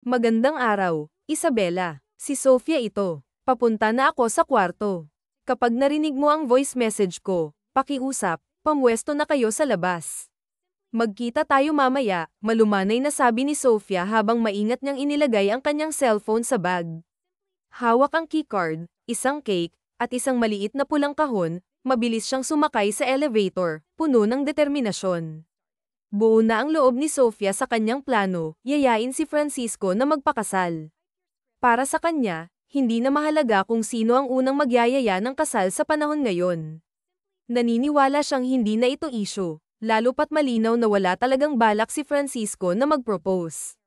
Magandang araw, Isabela. Si Sofia ito. Papunta na ako sa kwarto. Kapag narinig mo ang voice message ko, pakiusap, pamwesto na kayo sa labas. Magkita tayo mamaya, malumanay na sabi ni Sofia habang maingat niyang inilagay ang kanyang cellphone sa bag. Hawak ang keycard, isang cake, at isang maliit na pulang kahon, mabilis siyang sumakay sa elevator, puno ng determinasyon. Buo na ang loob ni Sofia sa kanyang plano, yayain si Francisco na magpakasal. Para sa kanya, hindi na mahalaga kung sino ang unang magyayaya ng kasal sa panahon ngayon. Naniniwala siyang hindi na ito issue, lalo pat malinaw na wala talagang balak si Francisco na mag-propose.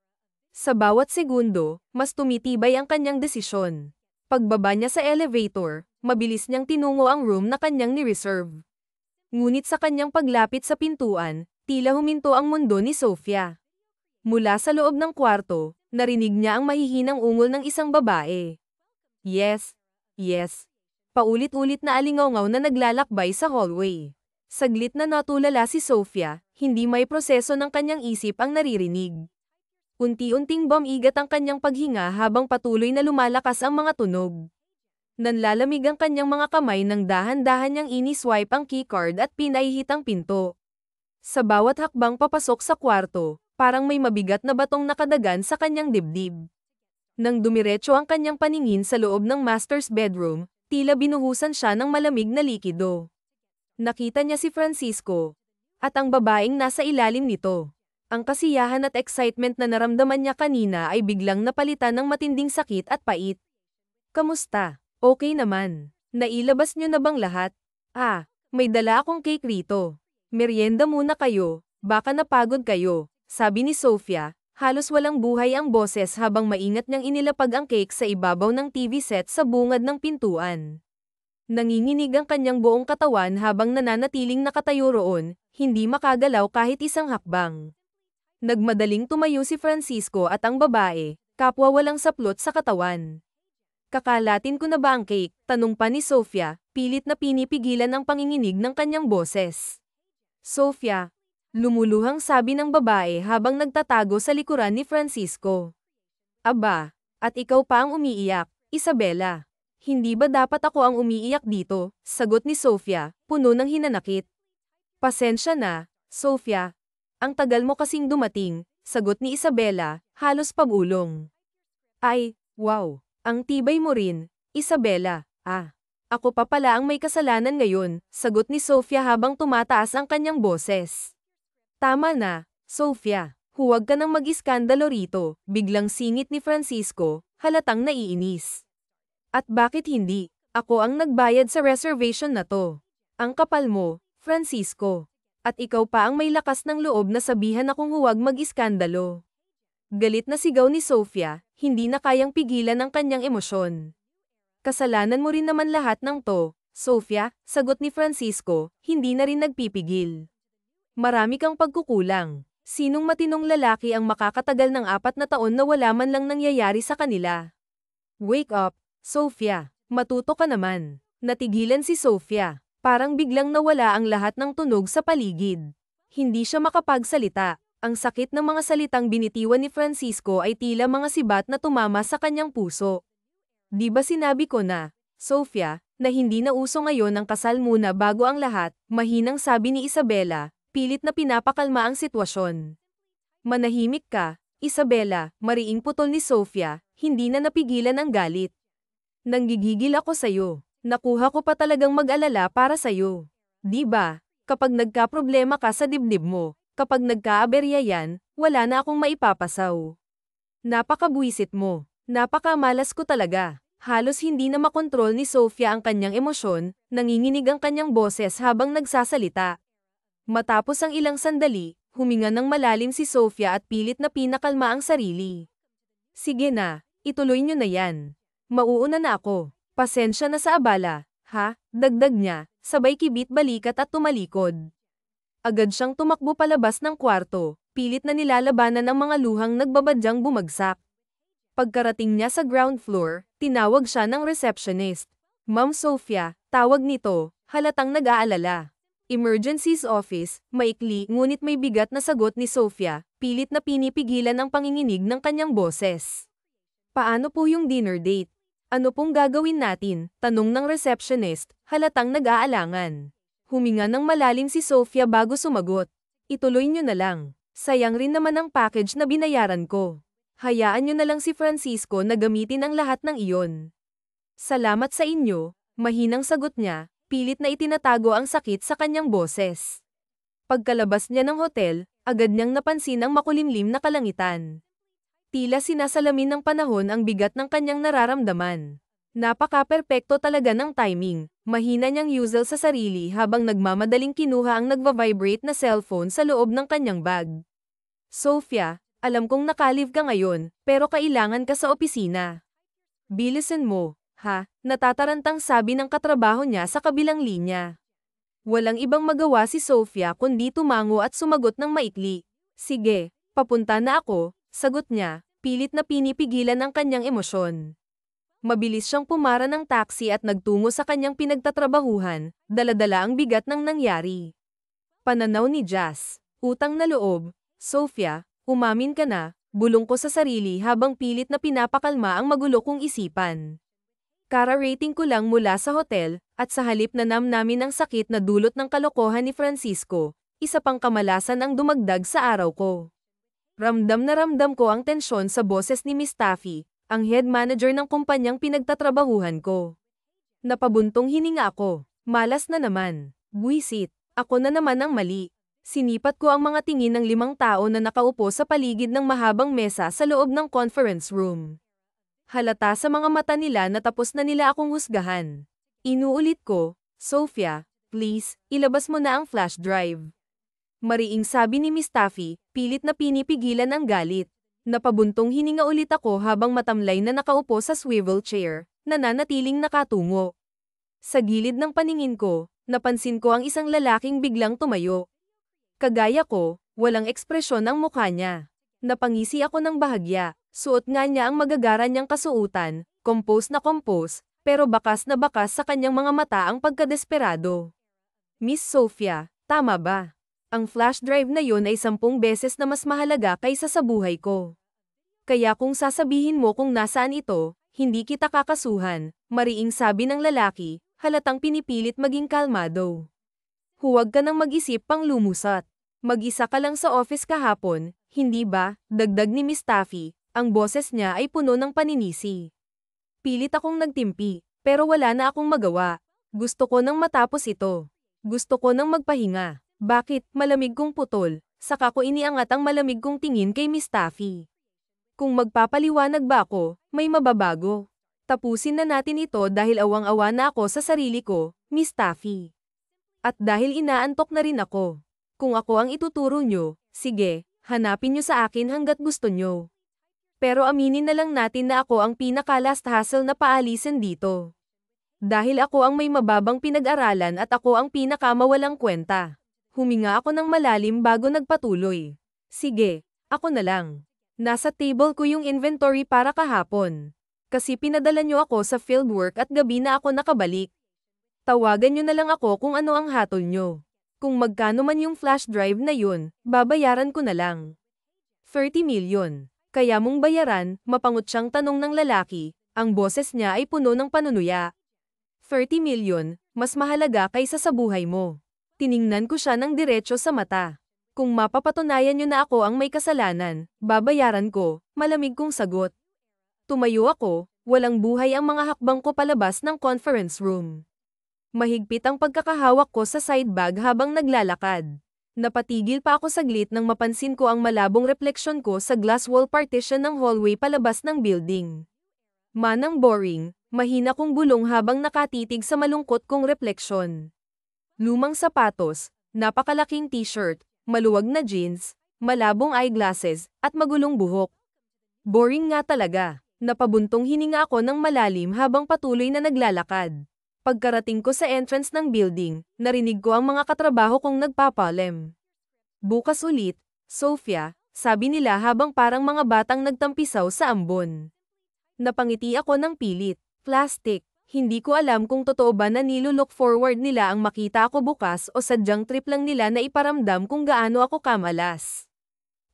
Sa bawat segundo, mas tumitibay ang kanyang desisyon. Pagbaba niya sa elevator, mabilis niyang tinungo ang room na kanyang ni-reserve. Ngunit sa kanyang paglapit sa pintuan, tila huminto ang mundo ni Sofia. Mula sa loob ng kwarto, narinig niya ang mahihinang ungol ng isang babae. Yes, yes. Paulit-ulit na alingawngaw na naglalakbay sa hallway. Saglit na natulala si Sofia, hindi may proseso ng kanyang isip ang naririnig. Unti-unting bumigat ang kanyang paghinga habang patuloy na lumalakas ang mga tunog. Nanlalamig ang kanyang mga kamay nang dahan-dahan niyang ini-swipe ang keycard at pinahihit ang pinto. Sa bawat hakbang papasok sa kwarto, parang may mabigat na batong nakadagan sa kanyang dibdib. Nang dumiretso ang kanyang paningin sa loob ng master's bedroom, tila binuhusan siya ng malamig na likido. Nakita niya si Francisco, at ang babaeng nasa ilalim nito. Ang kasiyahan at excitement na naramdaman niya kanina ay biglang napalitan ng matinding sakit at pait. Kamusta? Okay naman. Nailabas niyo na bang lahat? May dala akong cake rito. Merienda muna kayo, baka napagod kayo, sabi ni Sofia, halos walang buhay ang boses habang maingat niyang inilapag ang cake sa ibabaw ng TV set sa bungad ng pintuan. Nanginginig ang kanyang buong katawan habang nananatiling nakatayo roon, hindi makagalaw kahit isang hakbang. Nagmadaling tumayo si Francisco at ang babae, kapwa walang saplot sa katawan. Kakalatin ko na ba ang cake? Tanong pa ni Sofia, pilit na pinipigilan ang panginginig ng kanyang boses. Sofia, lumuluhang sabi ng babae habang nagtatago sa likuran ni Francisco. Aba, at ikaw pa ang umiiyak, Isabela. Hindi ba dapat ako ang umiiyak dito? Sagot ni Sofia, puno ng hinanakit. Pasensya na, Sofia. Ang tagal mo kasing dumating, sagot ni Isabela, halos pabulong. Ay, wow, ang tibay mo rin, Isabela. Ako pa pala ang may kasalanan ngayon, sagot ni Sofia habang tumataas ang kanyang boses. Tama na, Sofia. Huwag ka nang mag-iskandalo rito, biglang singit ni Francisco, halatang naiinis. At bakit hindi? Ako ang nagbayad sa reservation na to. Ang kapal mo, Francisco. At ikaw pa ang may lakas ng loob na sabihan akong huwag mag-iskandalo. Galit na sigaw ni Sofia, hindi na kayang pigilan ang kanyang emosyon. Kasalanan mo rin naman lahat ng to, Sofia, sagot ni Francisco, hindi na rin nagpipigil. Marami kang pagkukulang. Sinong matinong lalaki ang makakatagal ng 4 na taon na wala man lang nangyayari sa kanila? Wake up, Sofia. Matuto ka naman. Natigilan si Sofia. Parang biglang nawala ang lahat ng tunog sa paligid. Hindi siya makapagsalita. Ang sakit ng mga salitang binitiwan ni Francisco ay tila mga sibat na tumama sa kanyang puso. Di ba sinabi ko na, Sofia, na hindi na uso ngayon ang kasal muna bago ang lahat, mahinang sabi ni Isabela, pilit na pinapakalma ang sitwasyon. Manahimik ka, Isabela, mariing putol ni Sofia, hindi na napigilan ang galit. Nanggigigil ako sa'yo. Nakuha ko pa talagang mag-alala para sa'yo. Di ba? Kapag nagka-problema ka sa dibdib mo, kapag nagka-aberya yan, wala na akong maipapasaw. Napakabuwisit mo. Napakamalas ko talaga. Halos hindi na makontrol ni Sofia ang kanyang emosyon, nanginginig ang kanyang boses habang nagsasalita. Matapos ang ilang sandali, huminga ng malalim si Sofia at pilit na pinakalma ang sarili. Sige na, ituloy nyo na yan. Mauuna na ako. Pasensya na sa abala, ha? Dagdag niya, sabay kibit balikat at tumalikod. Agad siyang tumakbo palabas ng kwarto, pilit na nilalabanan ang mga luhang nagbabadyang bumagsak. Pagkarating niya sa ground floor, tinawag siya ng receptionist. Ma'am Sofia, tawag nito, halatang nag-aalala. Emergencies office, maikli ngunit may bigat na sagot ni Sofia, pilit na pinipigilan ang panginginig ng kanyang boses. Paano po yung dinner date? Ano pong gagawin natin? Tanong ng receptionist, halatang nag-aalangan. Huminga ng malalim si Sofia bago sumagot. Ituloy nyo na lang. Sayang rin naman ang package na binayaran ko. Hayaan nyo na lang si Francisco na gamitin ang lahat ng iyon. Salamat sa inyo, mahinang sagot niya, pilit na itinatago ang sakit sa kanyang boses. Pagkalabas niya ng hotel, agad niyang napansin ang makulimlim na kalangitan. Tila sinasalamin ng panahon ang bigat ng kanyang nararamdaman. Napaka-perpekto talaga ng timing, mahina niyang yuzel sa sarili habang nagmamadaling kinuha ang nagva-vibrate na cellphone sa loob ng kanyang bag. Sofia, alam kong nakalive ka ngayon, pero kailangan ka sa opisina. Bilisan mo, ha? Natatarantang sabi ng katrabaho niya sa kabilang linya. Walang ibang magawa si Sofia kundi tumango at sumagot ng maikli. Sige, papunta na ako, sagot niya, pilit na pinipigilan ang kanyang emosyon. Mabilis siyang pumara ng taxi at nagtungo sa kanyang pinagtatrabahuhan, dala-dala ang bigat ng nangyari. Pananaw ni Jazz, utang na loob, Sofia, umamin ka na, bulong ko sa sarili habang pilit na pinapakalma ang magulo kong isipan. Kara-rating ko lang mula sa hotel, at sa halip na namnamin ang sakit na dulot ng kalokohan ni Francisco, isa pang kamalasan ang dumagdag sa araw ko. Ramdam na ramdam ko ang tensyon sa boses ni Miss Taffy, ang head manager ng kumpanyang pinagtatrabahuhan ko. Napabuntong hininga ako. Malas na naman. Buwisit. Ako na naman ang mali. Sinipat ko ang mga tingin ng 5 tao na nakaupo sa paligid ng mahabang mesa sa loob ng conference room. Halata sa mga mata nila na tapos na nila akong husgahan. Inuulit ko, Sofia, please, ilabas mo na ang flash drive. Mariing sabi ni Miss Taffy, pilit na pinipigilan ang galit. Napabuntong hininga ulit ako habang matamlay na nakaupo sa swivel chair, nananatiling nakatungo. Sa gilid ng paningin ko, napansin ko ang isang lalaking biglang tumayo. Kagaya ko, walang ekspresyon ang mukha niya. Napangisi ako ng bahagya, suot nga niya ang magagara niyang kasuutan, compose na compose, pero bakas na bakas sa kanyang mga mata ang pagkadesperado. Miss Sofia, tama ba? Ang flash drive na yun ay 10 beses na mas mahalaga kaysa sa buhay ko. Kaya kung sasabihin mo kung nasaan ito, hindi kita kakasuhan, mariing sabi ng lalaki, halatang pinipilit maging kalmado. Huwag ka nang mag-isip pang lumusot. Mag-isa ka lang sa office kahapon, hindi ba? Dagdag ni Miss Taffy, ang boses niya ay puno ng paninisi. Pilit akong nagtimpi, pero wala na akong magawa. Gusto ko nang matapos ito. Gusto ko nang magpahinga. Bakit, malamig kong putol, saka ko iniangat ang malamig kong tingin kay Miss Taffy. Kung magpapaliwanag ba ako, may mababago. Tapusin na natin ito dahil awang-awa na ako sa sarili ko, Miss Taffy. At dahil inaantok na rin ako. Kung ako ang ituturo nyo, sige, hanapin nyo sa akin hanggat gusto nyo. Pero aminin na lang natin na ako ang pinaka-last hassle na paalisin dito. Dahil ako ang may mababang pinag-aralan at ako ang pinaka-mawalang kwenta. Huminga ako ng malalim bago nagpatuloy. Sige, ako na lang. Nasa table ko yung inventory para kahapon. Kasi pinadala nyo ako sa fieldwork at gabi na ako nakabalik. Tawagan nyo na lang ako kung ano ang hatol nyo. Kung magkano man yung flash drive na yun, babayaran ko na lang. 30 million. Kaya mong bayaran, mapangot siyang tanong ng lalaki, ang boses niya ay puno ng panunuya. 30 million, mas mahalaga kaysa sa buhay mo. Tiningnan ko siya ng diretso sa mata. Kung mapapatunayan niyo na ako ang may kasalanan, babayaran ko, malamig kong sagot. Tumayo ako, walang buhay ang mga hakbang ko palabas ng conference room. Mahigpit ang pagkakahawak ko sa side bag habang naglalakad. Napatigil pa ako saglit nang mapansin ko ang malabong refleksyon ko sa glass wall partition ng hallway palabas ng building. Manang boring, mahina kong bulong habang nakatitig sa malungkot kong refleksyon. Lumang sapatos, napakalaking t-shirt, maluwag na jeans, malabong eyeglasses, at magulong buhok. Boring nga talaga. Napabuntong hininga ako ng malalim habang patuloy na naglalakad. Pagkarating ko sa entrance ng building, narinig ko ang mga katrabaho kong nagpapalem. Bukas ulit, Sofia, sabi nila habang parang mga batang nagtampisaw sa ambon. Napangiti ako ng pilit. Plastic, Hindi ko alam kung totoo ba na nilo-look forward nila ang makita ako bukas o sadyang trip lang nila na iparamdam kung gaano ako kamalas.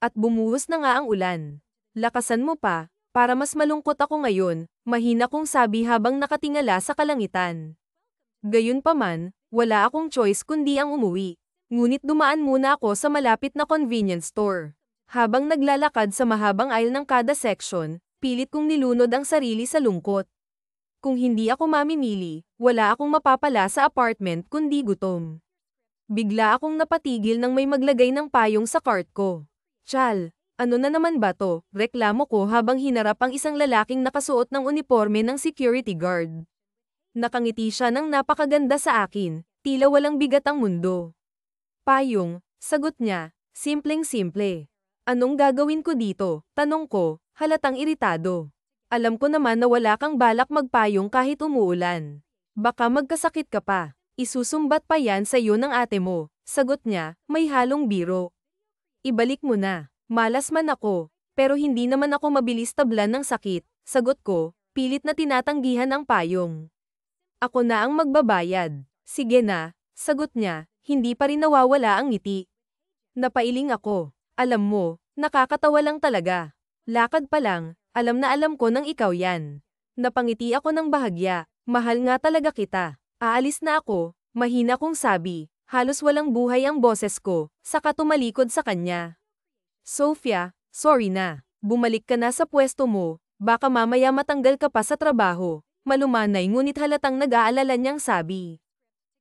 At bumuhos na nga ang ulan. Lakasan mo pa, para mas malungkot ako ngayon, mahina kong sabi habang nakatingala sa kalangitan. Gayunpaman, wala akong choice kundi ang umuwi. Ngunit dumaan muna ako sa malapit na convenience store. Habang naglalakad sa mahabang aisle ng kada section, pilit kong nilunod ang sarili sa lungkot. Kung hindi ako mamimili, wala akong mapapala sa apartment kundi gutom. Bigla akong napatigil nang may maglagay ng payong sa cart ko. Chal, ano na naman ba to? Reklamo ko habang hinarap ang isang lalaking nakasuot ng uniforme ng security guard. Nakangiti siya ng napakaganda sa akin, tila walang bigat ang mundo. Payong, sagot niya, simpleng-simple. Anong gagawin ko dito? Tanong ko, halatang iritado. Alam ko naman na wala kang balak magpayong kahit umuulan. Baka magkasakit ka pa. Isusumbat pa yan sa iyo ng ate mo. Sagot niya, may halong biro. Ibalik mo na. Malas man ako, pero hindi naman ako mabilis tablan ng sakit. Sagot ko, pilit na tinatanggihan ang payong. Ako na ang magbabayad. Sige na, sagot niya, hindi pa rin nawawala ang ngiti. Napailing ako. Alam mo, nakakatawa lang talaga. Lakad pa lang. Alam na alam ko nang ikaw yan. Napangiti ako ng bahagya, mahal nga talaga kita. Aalis na ako, mahina kong sabi, halos walang buhay ang boses ko, saka tumalikod sa kanya. Sophia, sorry na. Bumalik ka na sa pwesto mo, baka mamaya matanggal ka pa sa trabaho. Malumanay ngunit halatang nag-aalala niyang sabi.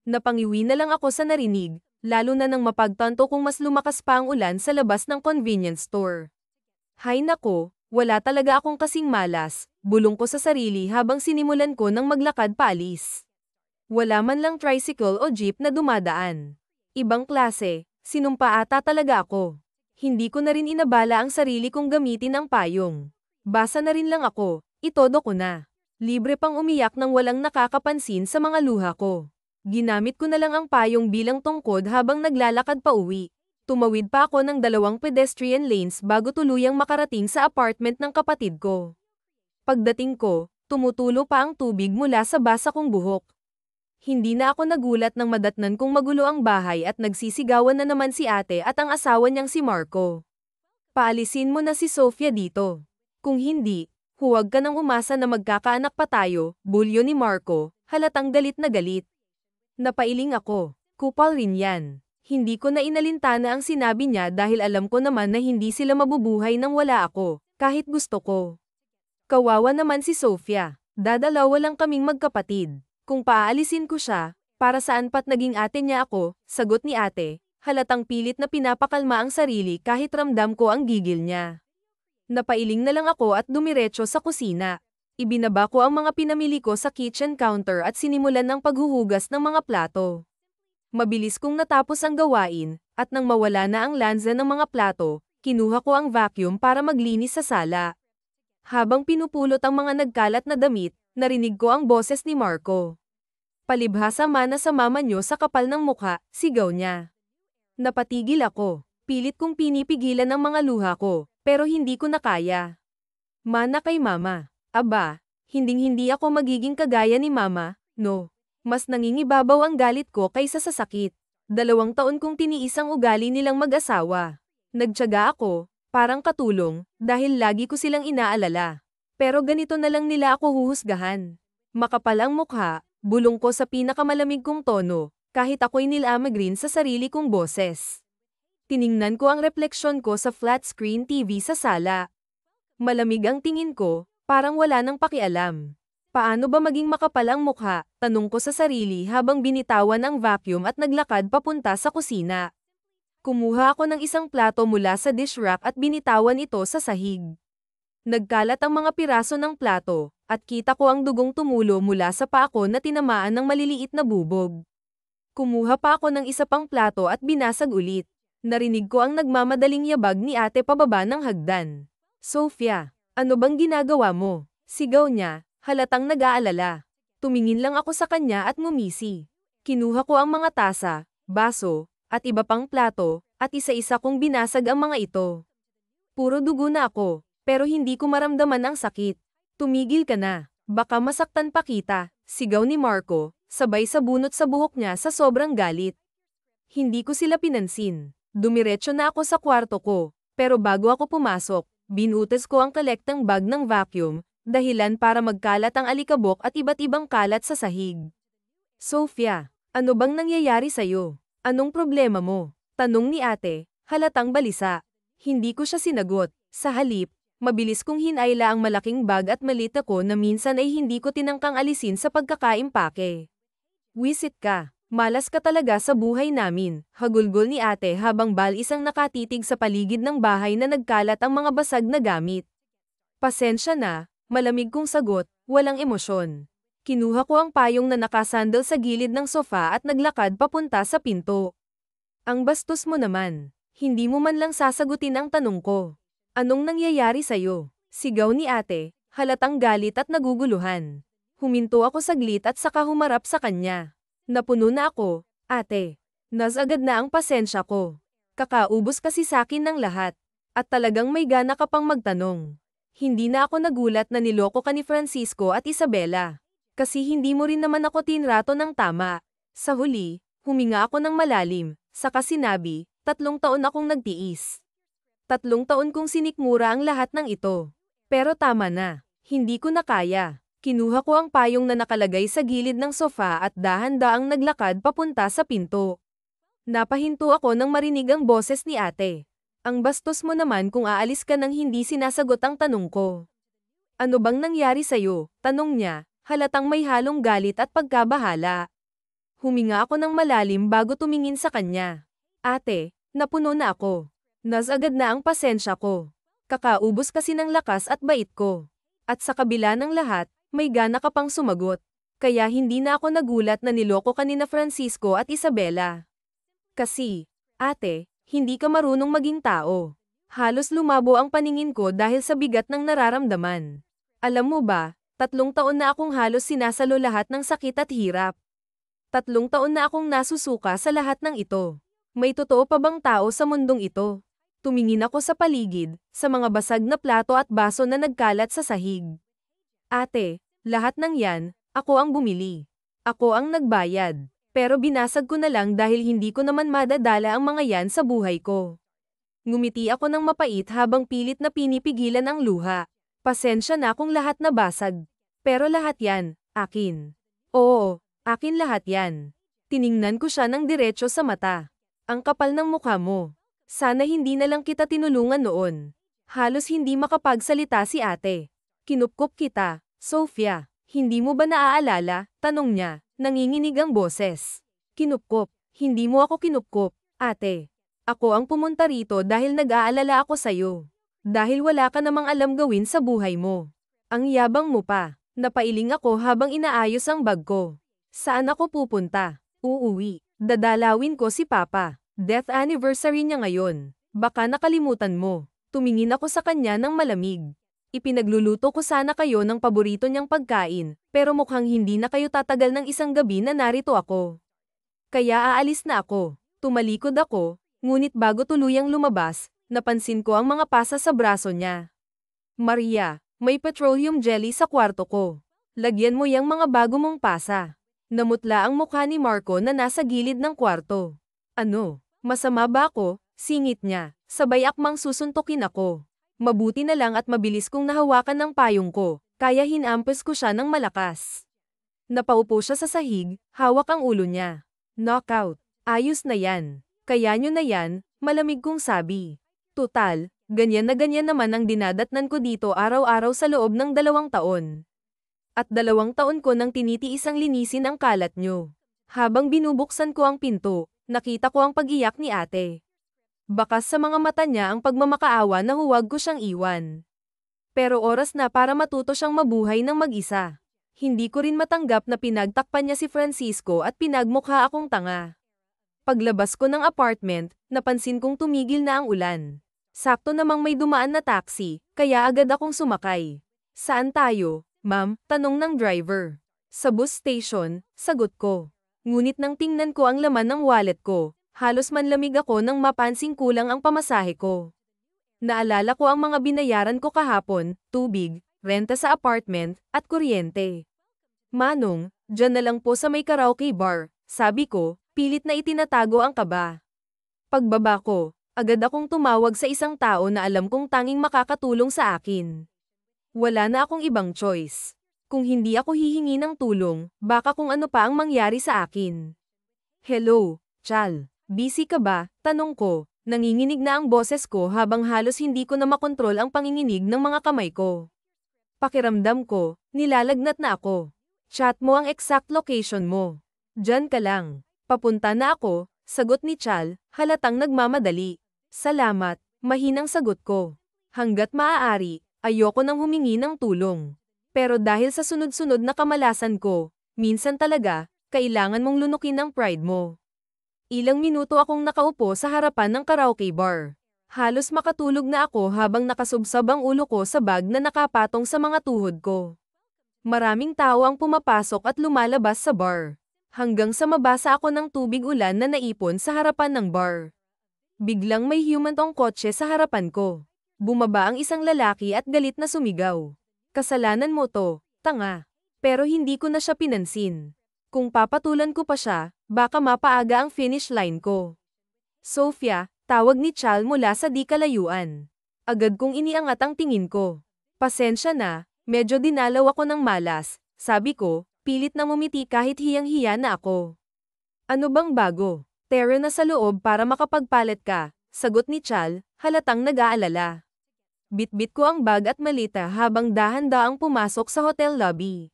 Napangiwi na lang ako sa narinig, lalo na nang mapagtanto kung mas lumakas pa ang ulan sa labas ng convenience store. Hay nako. Wala talaga akong kasing malas, bulong ko sa sarili habang sinimulan ko ng maglakad paalis. Wala man lang tricycle o jeep na dumadaan. Ibang klase, sinumpa ata talaga ako. Hindi ko na rin inabala ang sarili kong gamitin ang payong. Basa na rin lang ako, itodo ko na. Libre pang umiyak nang walang nakakapansin sa mga luha ko. Ginamit ko na lang ang payong bilang tungkod habang naglalakad pa uwi. Tumawid pa ako ng 2 pedestrian lanes bago tuluyang makarating sa apartment ng kapatid ko. Pagdating ko, tumutulo pa ang tubig mula sa basa kong buhok. Hindi na ako nagulat nang madatnan kong magulo ang bahay at nagsisigawan na naman si ate at ang asawa niyang si Marco. Paalisin mo na si Sophia dito. Kung hindi, huwag ka nang umasa na magkakaanak pa tayo, bulyo ni Marco, halatang galit na galit. Napailing ako, kupal rin yan. Hindi ko na inalintana ang sinabi niya dahil alam ko naman na hindi sila mabubuhay nang wala ako, kahit gusto ko. Kawawa naman si Sophia, dadalawa lang kaming magkapatid. Kung paaalisin ko siya, para saan pat naging ate niya ako, sagot ni ate, halatang pilit na pinapakalma ang sarili kahit ramdam ko ang gigil niya. Napailing na lang ako at dumiretso sa kusina. Ibinaba ko ang mga pinamili ko sa kitchen counter at sinimulan ng paghuhugas ng mga plato. Mabilis kong natapos ang gawain, at nang mawala na ang lansa ng mga plato, kinuha ko ang vacuum para maglinis sa sala. Habang pinupulot ang mga nagkalat na damit, narinig ko ang boses ni Marco. Palibhasa mana sa mama niyo sa kapal ng mukha, sigaw niya. Napatigil ako, pilit kong pinipigilan ang mga luha ko, pero hindi ko na kaya. Mana kay mama, aba, hinding-hindi ako magiging kagaya ni mama, no. Mas nangingibabaw ang galit ko kaysa sa sakit. 2 taon kong tiniis ang ugali nilang mag-asawa. Nagtiyaga ako, parang katulong, dahil lagi ko silang inaalala. Pero ganito na lang nila ako huhusgahan. Makapal ang mukha, bulong ko sa pinakamalamig kong tono, kahit ako'y nilamagrin sa sarili kong boses. Tiningnan ko ang refleksyon ko sa flat screen TV sa sala. Malamig ang tingin ko, parang wala nang pakialam. Paano ba maging makapal ang mukha? Tanong ko sa sarili habang binitawan ang vacuum at naglakad papunta sa kusina. Kumuha ako ng isang plato mula sa dish rack at binitawan ito sa sahig. Nagkalat ang mga piraso ng plato, at kita ko ang dugong tumulo mula sa paa ko na tinamaan ng maliliit na bubog. Kumuha pa ako ng isa pang plato at binasag ulit. Narinig ko ang nagmamadaling yabag ni ate pababa ng hagdan. Sophia, ano bang ginagawa mo? Sigaw niya. Halatang nag-aalala. Tumingin lang ako sa kanya at ngumisi. Kinuha ko ang mga tasa, baso, at iba pang plato, at isa-isa kong binasag ang mga ito. Puro dugo na ako, pero hindi ko maramdaman ang sakit. Tumigil ka na, baka masaktan pa kita, Sigaw ni Marco, sabay sa bunot sa buhok niya sa sobrang galit. Hindi ko sila pinansin. Dumiretso na ako sa kwarto ko, pero bago ako pumasok, binutas ko ang kolektang bag ng vacuum, dahilan para magkalat ang alikabok at iba't ibang kalat sa sahig. Sofia, ano bang nangyayari sa'yo? Anong problema mo? Tanong ni ate, halatang balisa. Hindi ko siya sinagot. Sa halip, mabilis kong hinayla ang malaking bag at malita ko na minsan ay hindi ko tinangkang alisin sa pagkakaimpake. Wisit ka. Malas ka talaga sa buhay namin, hagulgol ni ate habang balisang nakatitig sa paligid ng bahay na nagkalat ang mga basag na gamit. Pasensya na, malamig kong sagot, walang emosyon. Kinuha ko ang payong na nakasandal sa gilid ng sofa at naglakad papunta sa pinto. Ang bastos mo naman. Hindi mo man lang sasagutin ang tanong ko. Anong nangyayari sa'yo? Sigaw ni ate, halatang galit at naguguluhan. Huminto ako saglit at saka humarap sa kanya. Napuno na ako, ate. Nasagad na ang pasensya ko. Kakaubos kasi sakin ng lahat. At talagang may gana ka pang magtanong. Hindi na ako nagulat na niloko ka ni Francisco at Isabela. Kasi hindi mo rin naman ako tinrato ng tama. Sa huli, huminga ako ng malalim, saka sinabi, 3 taon akong nagtiis. 3 taon kong sinikmura ang lahat ng ito. Pero tama na, hindi ko na kaya. Kinuha ko ang payong na nakalagay sa gilid ng sofa at dahan-daang naglakad papunta sa pinto. Napahinto ako nang marinig ang boses ni ate. Ang bastos mo naman kung aalis ka nang hindi sinasagot ang tanong ko. Ano bang nangyari sa'yo? Tanong niya, halatang may halong galit at pagkabahala. Huminga ako ng malalim bago tumingin sa kanya. Ate, napuno na ako. Nasagad na ang pasensya ko. Kakaubos kasi ng lakas at bait ko. At sa kabila ng lahat, may gana ka pang sumagot. Kaya hindi na ako nagulat na niloko ka ni na Francisco at Isabela. Kasi, ate, hindi ka marunong maging tao. Halos lumabo ang paningin ko dahil sa bigat ng nararamdaman. Alam mo ba, 3 taon na akong halos sinasalo lahat ng sakit at hirap. 3 taon na akong nasusuka sa lahat ng ito. May totoo pa bang tao sa mundong ito? Tumingin ako sa paligid, sa mga basag na plato at baso na nagkalat sa sahig. Ate, lahat ng yan, ako ang bumili. Ako ang nagbayad. Pero binasag ko na lang dahil hindi ko naman madadala ang mga yan sa buhay ko. Ngumiti ako ng mapait habang pilit na pinipigilan ang luha. Pasensya na kung lahat nabasag. Pero lahat yan, akin. Oo, akin lahat yan. Tiningnan ko siya ng diretso sa mata. Ang kapal ng mukha mo. Sana hindi na lang kita tinulungan noon. Halos hindi makapagsalita si ate. Kinupkop kita, Sofia. Hindi mo ba naaalala? Tanong niya, nanginginig ang boses. Kinupkop. Hindi mo ako kinupkop, ate. Ako ang pumunta rito dahil nag-aalala ako sa'yo. Dahil wala ka namang alam gawin sa buhay mo. Ang yabang mo pa. Napailing ako habang inaayos ang bag ko. Saan ako pupunta? Uuwi. Dadalawin ko si Papa. Death anniversary niya ngayon. Baka nakalimutan mo. Tumingin ako sa kanya ng malamig. Ipinagluluto ko sana kayo ng paborito niyang pagkain, pero mukhang hindi na kayo tatagal ng isang gabi na narito ako. Kaya aalis na ako. Tumalikod ako, ngunit bago tuluyang lumabas, napansin ko ang mga pasa sa braso niya. Maria, may petroleum jelly sa kwarto ko. Lagyan mo yang mga bago mong pasa. Namutla ang mukha ni Marco na nasa gilid ng kwarto. Ano? Masama ba ako? Singit niya. Sabay akmang susuntukin ako. Mabuti na lang at mabilis kong nahawakan ng payong ko, kaya hinampes ko siya ng malakas. Napaupo siya sa sahig, hawak ang ulo niya. Knockout. Ayos na yan. Kaya nyo na yan, malamig kong sabi. Tutal, ganyan na ganyan naman ang dinadatnan ko dito araw-araw sa loob ng 2 taon. At 2 taon ko nang tinitiisang linisin ang kalat nyo. Habang binubuksan ko ang pinto, nakita ko ang pag-iyak ni ate. Bakas sa mga mata niya ang pagmamakaawa na huwag ko siyang iwan. Pero oras na para matuto siyang mabuhay ng mag-isa. Hindi ko rin matanggap na pinagtakpan niya si Francisco at pinagmukha akong tanga. Paglabas ko ng apartment, napansin kong tumigil na ang ulan. Sakto namang may dumaan na taxi, kaya agad akong sumakay. Saan tayo, ma'am? Tanong ng driver. Sa bus station, sagot ko. Ngunit nang tingnan ko ang laman ng wallet ko, halos manlamig ako nang mapansing kulang ang pamasahe ko. Naalala ko ang mga binayaran ko kahapon, tubig, renta sa apartment, at kuryente. Manong, Diyan na lang po sa may karaoke bar, sabi ko, pilit na itinatago ang kaba. Pagbaba ko, agad akong tumawag sa isang tao na alam kong tanging makakatulong sa akin. Wala na akong ibang choice. Kung hindi ako hihingi ng tulong, baka kung ano pa ang mangyari sa akin. Hello, Chal. Busy ka ba? Tanong ko. Nanginginig na ang boses ko habang halos hindi ko na makontrol ang panginginig ng mga kamay ko. Pakiramdam ko, nilalagnat na ako. Chat mo ang exact location mo. Diyan ka lang. Papunta na ako, sagot ni Chal, halatang nagmamadali. Salamat, mahinang sagot ko. Hanggat maaari, ayoko nang humingi ng tulong. Pero dahil sa sunod-sunod na kamalasan ko, minsan talaga, kailangan mong lunukin ang pride mo. Ilang minuto akong nakaupo sa harapan ng karaoke bar. Halos makatulog na ako habang nakasubsab ang ulo ko sa bag na nakapatong sa mga tuhod ko. Maraming tao ang pumapasok at lumalabas sa bar. Hanggang sa mabasa ako ng tubig ulan na naipon sa harapan ng bar. Biglang may humantong kotse sa harapan ko. Bumaba ang isang lalaki at galit na sumigaw. Kasalanan mo to, tanga. Pero hindi ko na siya pinansin. Kung papatulan ko pa siya, baka mapaaga ang finish line ko. Sofia, tawag ni Chal mula sa di kalayuan. Agad kong iniangat ang tingin ko. Pasensya na, medyo dinalaw ako ng malas, sabi ko, pilit na ngumiti kahit hiyang-hiya na ako. Ano bang bago? Tara na sa loob para makapagpalit ka, sagot ni Chal, halatang nag-aalala. Bitbit ko ang bag at malita habang dahan-daang pumasok sa hotel lobby.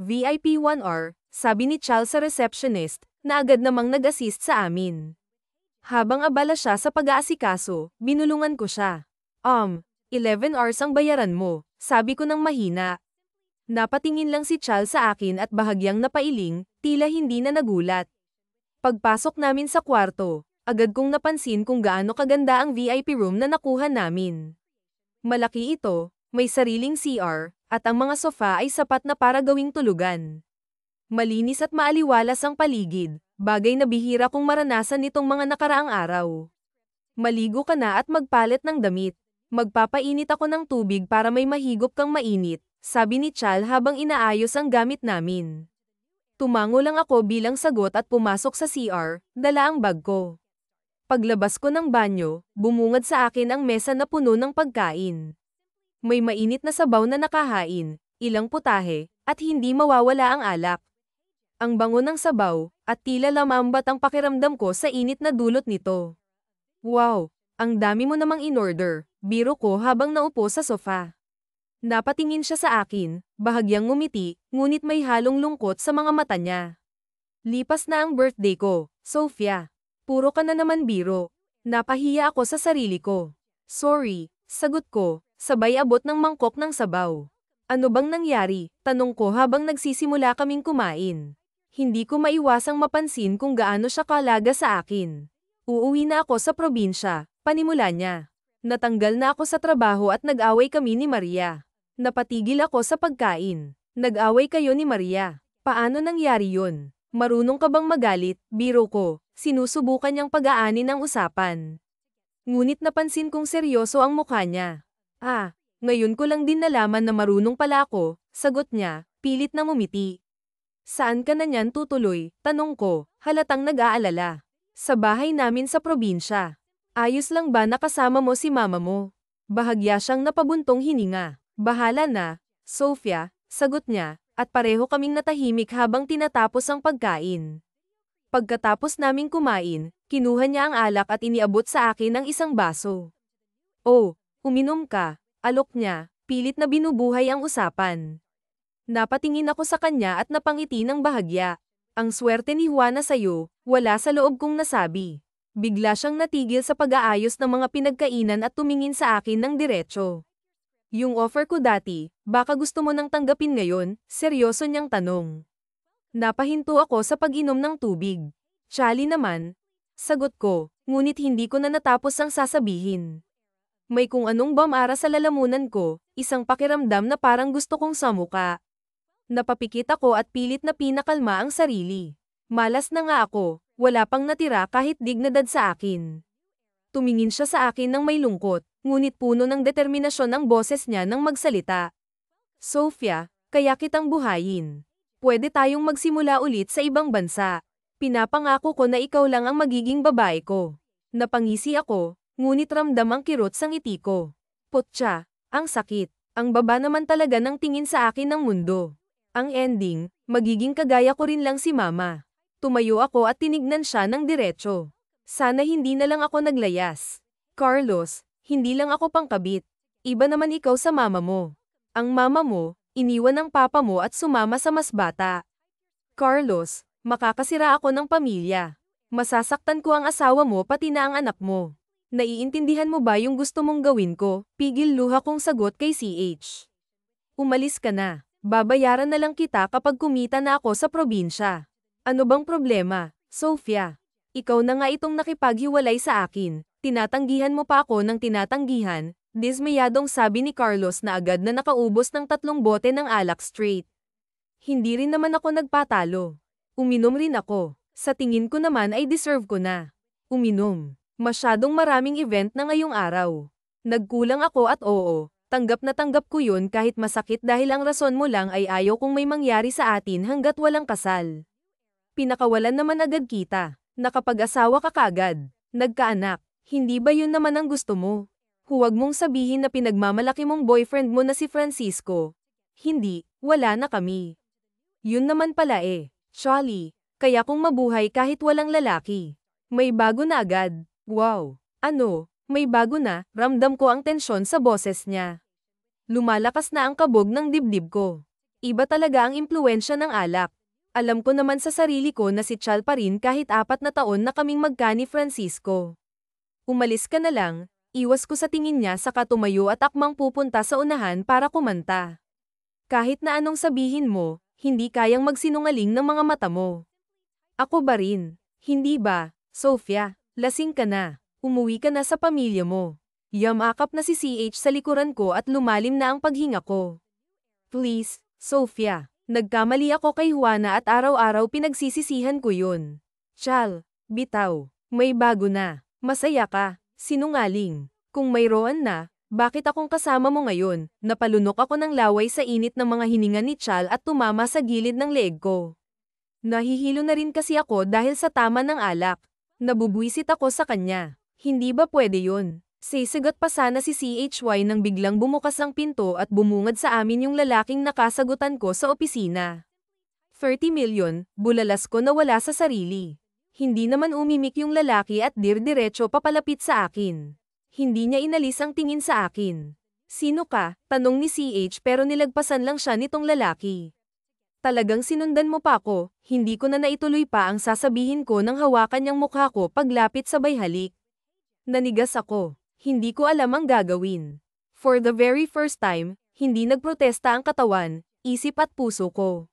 VIP 1 hour, sabi ni Chal sa receptionist, na agad namang nag-assist sa amin. Habang abala siya sa pag-aasikaso, binulungan ko siya. 11 hours ang bayaran mo, sabi ko nang mahina. Napatingin lang si Chal sa akin at bahagyang napailing, tila hindi na nagulat. Pagpasok namin sa kwarto, agad kong napansin kung gaano kaganda ang VIP room na nakuha namin. Malaki ito, may sariling CR, at ang mga sofa ay sapat na para gawing tulugan. Malinis at maaliwalas ang paligid, bagay na bihira kong maranasan nitong mga nakaraang araw. Maligo ka na at magpalit ng damit. Magpapainit ako ng tubig para may mahigop kang mainit, sabi ni Chal habang inaayos ang gamit namin. Tumango lang ako bilang sagot at pumasok sa CR, dala ang bag ko. Paglabas ko ng banyo, bumungad sa akin ang mesa na puno ng pagkain. May mainit na sabaw na nakahain, ilang putahe, at hindi mawawala ang alak. Ang bango ng sabaw, at tila lamambat ang pakiramdam ko sa init na dulot nito. Wow, ang dami mo namang in-order, biro ko habang naupo sa sofa. Napatingin siya sa akin, bahagyang ngumiti, ngunit may halong lungkot sa mga mata niya. Lipas na ang birthday ko, Sofia. Puro ka na naman biro. Napahiya ako sa sarili ko. Sorry, sagot ko, sabay abot ng mangkok ng sabaw. Ano bang nangyari? Tanong ko habang nagsisimula kaming kumain. Hindi ko maiwasang mapansin kung gaano siya kalaga sa akin. Uuwi na ako sa probinsya, panimula niya. Natanggal na ako sa trabaho at nag-away kami ni Maria. Napatigil ako sa pagkain. Nag-away kayo ni Maria. Paano nangyari yun? Marunong ka bang magalit? Biro ko. Sinusubukan niyang pag-aani ng usapan. Ngunit napansin kong seryoso ang mukha niya. Ngayon ko lang din nalaman na marunong pala ako, sagot niya, pilit na ngumiti. Saan ka na niyan tutuloy? Tanong ko, halatang nag-aalala. Sa bahay namin sa probinsya. Ayos lang ba nakasama mo si mama mo? Bahagya siyang napabuntong hininga. Bahala na, Sofia, sagot niya, at pareho kaming natahimik habang tinatapos ang pagkain. Pagkatapos naming kumain, kinuha niya ang alak at iniabot sa akin ang isang baso. Oh, uminom ka, alok niya, pilit na binubuhay ang usapan. Napatingin ako sa kanya at napangiti ng bahagya. Ang swerte ni Juana sa'yo, wala sa loob kong nasabi. Bigla siyang natigil sa pag-aayos ng mga pinagkainan at tumingin sa akin ng diretso. Yung offer ko dati, baka gusto mo nang tanggapin ngayon, seryoso niyang tanong. Napahinto ako sa pag-inom ng tubig. Chali naman, sagot ko, ngunit hindi ko na natapos ang sasabihin. May kung anong bamara sa lalamunan ko, isang pakiramdam na parang gusto kong samuka. Napapikit ako at pilit na pinakalma ang sarili. Malas na nga ako, wala pang natira kahit dignidad sa akin. Tumingin siya sa akin ng may lungkot, ngunit puno ng determinasyon ang boses niya nang magsalita. Sofia, kaya kitang buhayin. Pwede tayong magsimula ulit sa ibang bansa. Pinapangako ko na ikaw lang ang magiging babae ko. Napangisi ako, ngunit ramdam ang kirot sa ngiti ko. Putya, ang sakit. Ang baba naman talaga ng tingin sa akin ng mundo. Ang ending, magiging kagaya ko rin lang si mama. Tumayo ako at tinignan siya ng diretso. Sana hindi na lang ako naglayas. Carlos, hindi lang ako pangkabit. Iba naman ikaw sa mama mo. Ang mama mo, iniwan ng papa mo at sumama sa mas bata. Carlos, makakasira ako ng pamilya. Masasaktan ko ang asawa mo pati na ang anak mo. Naiintindihan mo ba yung gusto mong gawin ko? Pigil luha kong sagot kay CH. Umalis ka na. Babayaran na lang kita kapag kumita na ako sa probinsya. Ano bang problema, Sofia? Ikaw na nga itong nakipaghiwalay sa akin. Tinatanggihan mo pa ako ng tinatanggihan. Dismayadong sabi ni Carlos na agad na nakaubos ng 3 bote ng alak straight. Hindi rin naman ako nagpatalo. Uminom rin ako. Sa tingin ko naman ay deserve ko na. Uminom. Masyadong maraming event na ngayong araw. Nagkulang ako at oo, tanggap na tanggap ko yun kahit masakit dahil ang rason mo lang ay ayaw kung may mangyari sa atin hanggat walang kasal. Pinakawalan naman agad kita. Nakapag-asawa ka kagad. Nagkaanak. Hindi ba yun naman ang gusto mo? Huwag mong sabihin na pinagmamalaki mong boyfriend mo na si Francisco. Hindi, wala na kami. Yun naman pala eh. Charlie, kaya kung mabuhay kahit walang lalaki. May bago na agad. Wow! Ano? May bago na, ramdam ko ang tensyon sa boses niya. Lumalakas na ang kabog ng dibdib ko. Iba talaga ang impluwensya ng alak. Alam ko naman sa sarili ko na si Chal pa rin kahit 4 na taon na kaming magka ni Francisco. Umalis ka na lang, iwas ko sa tingin niya saka tumayo at akmang pupunta sa unahan para kumanta. Kahit na anong sabihin mo, hindi kayang magsinungaling ng mga mata mo. Ako ba rin? Hindi ba, Sofia? Lasing ka na. Umuwi ka na sa pamilya mo. Yamakap na si CH sa likuran ko at lumalim na ang paghinga ko. Please, Sofia. Nagkamali ako kay Juana at araw-araw pinagsisisihan ko yun. Chal, bitaw. May bago na. Masaya ka. Sinungaling. Kung mayroon na, bakit akong kasama mo ngayon? Napalunok ako ng laway sa init ng mga hininga ni Chal at tumama sa gilid ng leeg ko. Nahihilo na rin kasi ako dahil sa tama ng alak. Nabubwisit ako sa kanya. Hindi ba pwede yun? Sisagot pa sana si CHY nang biglang bumukas ang pinto at bumungad sa amin yung lalaking nakasagutan ko sa opisina. 30 million, bulalas ko na wala sa sarili. Hindi naman umimik yung lalaki at diretso papalapit sa akin. Hindi niya inalis ang tingin sa akin. Sino ka? Tanong ni CH pero nilagpasan lang siya nitong lalaki. Talagang sinundan mo pa ako, hindi ko na naituloy pa ang sasabihin ko nang hawakan niyang mukha ko paglapit sabay halik. Nanigas ako. Hindi ko alam ang gagawin. For the very first time, hindi nagprotesta ang katawan, isip at puso ko.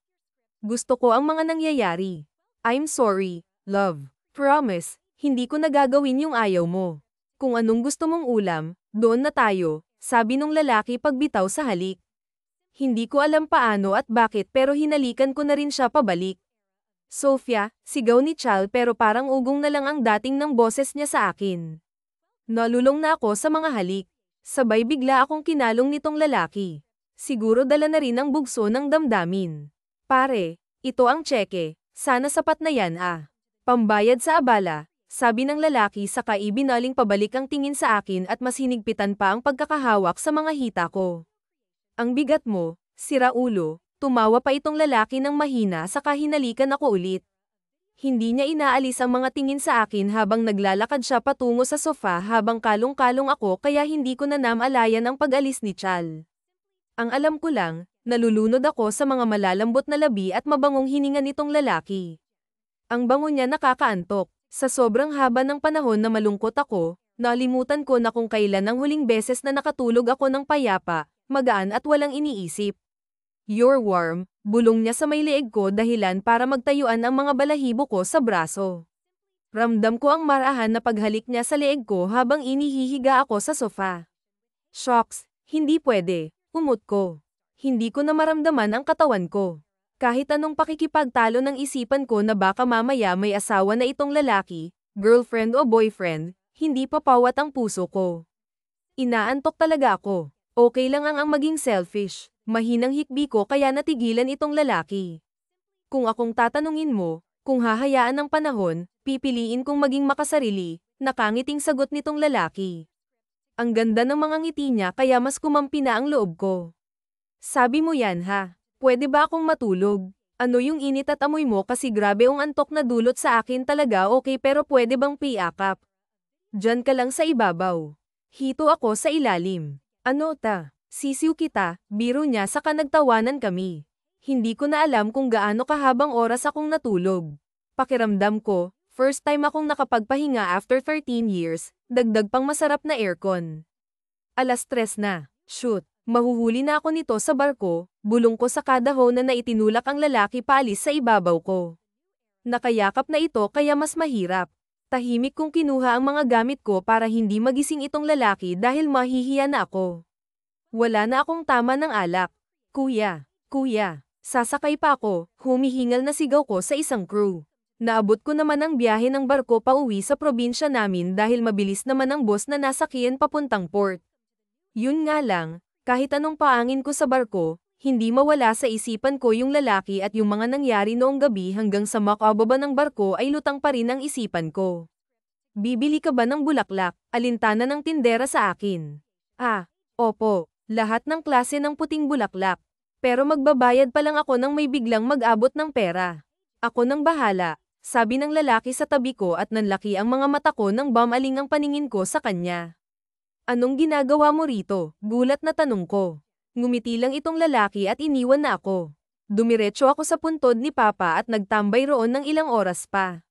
Gusto ko ang mga nangyayari. I'm sorry, love. Promise, hindi ko nagagawin yung ayaw mo. Kung anong gusto mong ulam, doon na tayo, sabi nung lalaki pagbitaw sa halik. Hindi ko alam paano at bakit pero hinalikan ko na rin siya pabalik. Sofia, sigaw ni Chal pero parang ugong na lang ang dating ng boses niya sa akin. Nalulong na ako sa mga halik. Sabay bigla akong kinalong nitong lalaki. Siguro dala na rin ang bugso ng damdamin. Pare, ito ang tseke. Sana sapat na yan ah. Pambayad sa abala, sabi ng lalaki saka ibinaling pabalik ang tingin sa akin at mas hinigpitan pa ang pagkakahawak sa mga hita ko. Ang bigat mo, sira ulo, tumawa pa itong lalaki ng mahina saka hinalikan ako ulit. Hindi niya inaalis ang mga tingin sa akin habang naglalakad siya patungo sa sofa habang kalong-kalong ako kaya hindi ko na namalayan ang pag-alis ni Chal. Ang alam ko lang, nalulunod ako sa mga malalambot na labi at mabangong hininga nitong lalaki. Ang bango niya nakakaantok. Sa sobrang haba ng panahon na malungkot ako, nalimutan ko na kung kailan ang huling beses na nakatulog ako ng payapa, magaan at walang iniisip. You're warm, bulong niya sa may leeg ko dahilan para magtayuan ang mga balahibo ko sa braso. Ramdam ko ang marahan na paghalik niya sa leeg ko habang inihihiga ako sa sofa. Shocks, hindi pwede, umot ko. Hindi ko na maramdaman ang katawan ko. Kahit anong pakikipagtalo ng isipan ko na baka mamaya may asawa na itong lalaki, girlfriend o boyfriend, hindi papawat ang puso ko. Inaantok talaga ako. Okay lang ang maging selfish. Mahinang hikbi ko kaya natigilan itong lalaki. Kung akong tatanungin mo, kung hahayaan ng panahon, pipiliin kong maging makasarili, nakangiting sagot nitong lalaki. Ang ganda ng mga ngiti niya kaya mas kumampi na ang loob ko. Sabi mo yan ha, pwede ba akong matulog? Ano yung init at amoy mo kasi grabe ang antok na dulot sa akin talaga okay pero pwede bang piakap? Diyan ka lang sa ibabaw. Hito ako sa ilalim. Ano ta? Sisiw kita, biro niya saka nagtawanan kami. Hindi ko na alam kung gaano kahabang oras akong natulog. Pakiramdam ko, first time akong nakapagpahinga after 13 years, dagdag pang masarap na aircon. 3:00 na. Shoot, mahuhuli na ako nito sa barko, bulong ko sa kada ho na naitinulak ang lalaki paalis sa ibabaw ko. Nakayakap na ito kaya mas mahirap. Tahimik kong kinuha ang mga gamit ko para hindi magising itong lalaki dahil mahihiya na ako. Wala na akong tama ng alak. Kuya, sasakay pa ako, humihingal na sigaw ko sa isang crew. Naabot ko naman ang biyahe ng barko pauwi sa probinsya namin dahil mabilis naman ang boss na nasakyan papuntang port. Yun nga lang, kahit anong paangin ko sa barko, hindi mawala sa isipan ko yung lalaki at yung mga nangyari noong gabi hanggang sa makababa ng barko ay lutang pa rin ang isipan ko. Bibili ka ba ng bulaklak? Alintana ng tindera sa akin. Opo, lahat ng klase ng puting bulaklak. Pero magbabayad pa lang ako nang may biglang mag-abot ng pera. Ako nang bahala, sabi ng lalaki sa tabi ko at nanlaki ang mga mata ko nang bamaling ang paningin ko sa kanya. Anong ginagawa mo rito? Gulat na tanong ko. Ngumiti lang itong lalaki at iniwan na ako. Dumiretso ako sa puntod ni Papa at nagtambay roon ng ilang oras pa.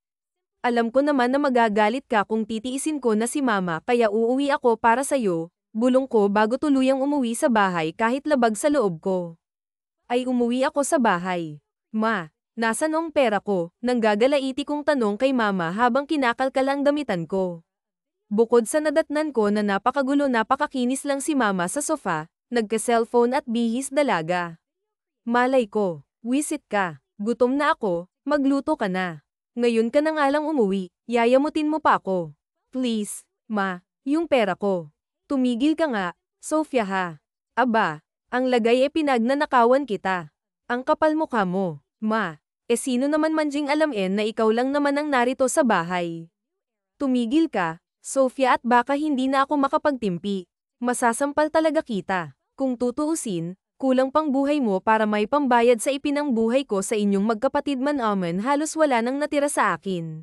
Alam ko naman na magagalit ka kung titiisin ko na si Mama kaya uuwi ako para sa'yo, bulong ko bago tuluyang umuwi sa bahay kahit labag sa loob ko. Ay umuwi ako sa bahay. Ma, nasan ang pera ko? Nang gagalaiti kong tanong kay Mama habang kinakalkal ang damitan ko. Bukod sa nadatnan ko na napakagulo napakakinis lang si Mama sa sofa, nagka-cellphone at bihis dalaga. Malay ko, wisit ka, gutom na ako, magluto ka na. Ngayon ka na nga lang umuwi, yayamutin mo pa ako. Please, Ma, yung pera ko. Tumigil ka nga, Sofia ha. Aba, ang lagay pinagnanakawan kita. Ang kapal mukha mo, Ma. Sino naman manjing alamin na ikaw lang naman ang narito sa bahay. Tumigil ka, Sofia at baka hindi na ako makapagtimpi. Masasampal talaga kita. Kung tutuusin, kulang pang buhay mo para may pambayad sa ipinang buhay ko sa inyong magkapatid man aman halos wala nang natira sa akin.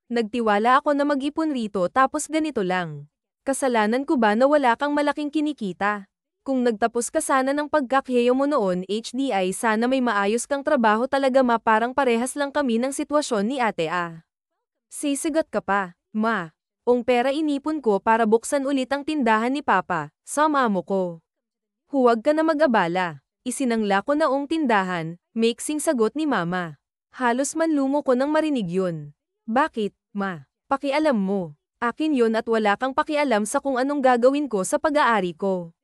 Nagtiwala ako na mag-ipon rito tapos ganito lang. Kasalanan ko ba na wala kang malaking kinikita? Kung nagtapos ka sana ng pagkakheyo mo noon HDI sana may maayos kang trabaho talaga ma parang parehas lang kami ng sitwasyon ni ate a. Sisigat ka pa, Ma. Ang pera inipon ko para buksan ulit ang tindahan ni Papa, sa amo ko. Huwag ka na mag-abala. Isinangla ko na ang tindahan, maiksing sagot ni Mama. Halos manlumo ko nang marinig yun. Bakit, Ma? Pakialam mo. Akin yun at wala kang pakialam sa kung anong gagawin ko sa pag-aari ko.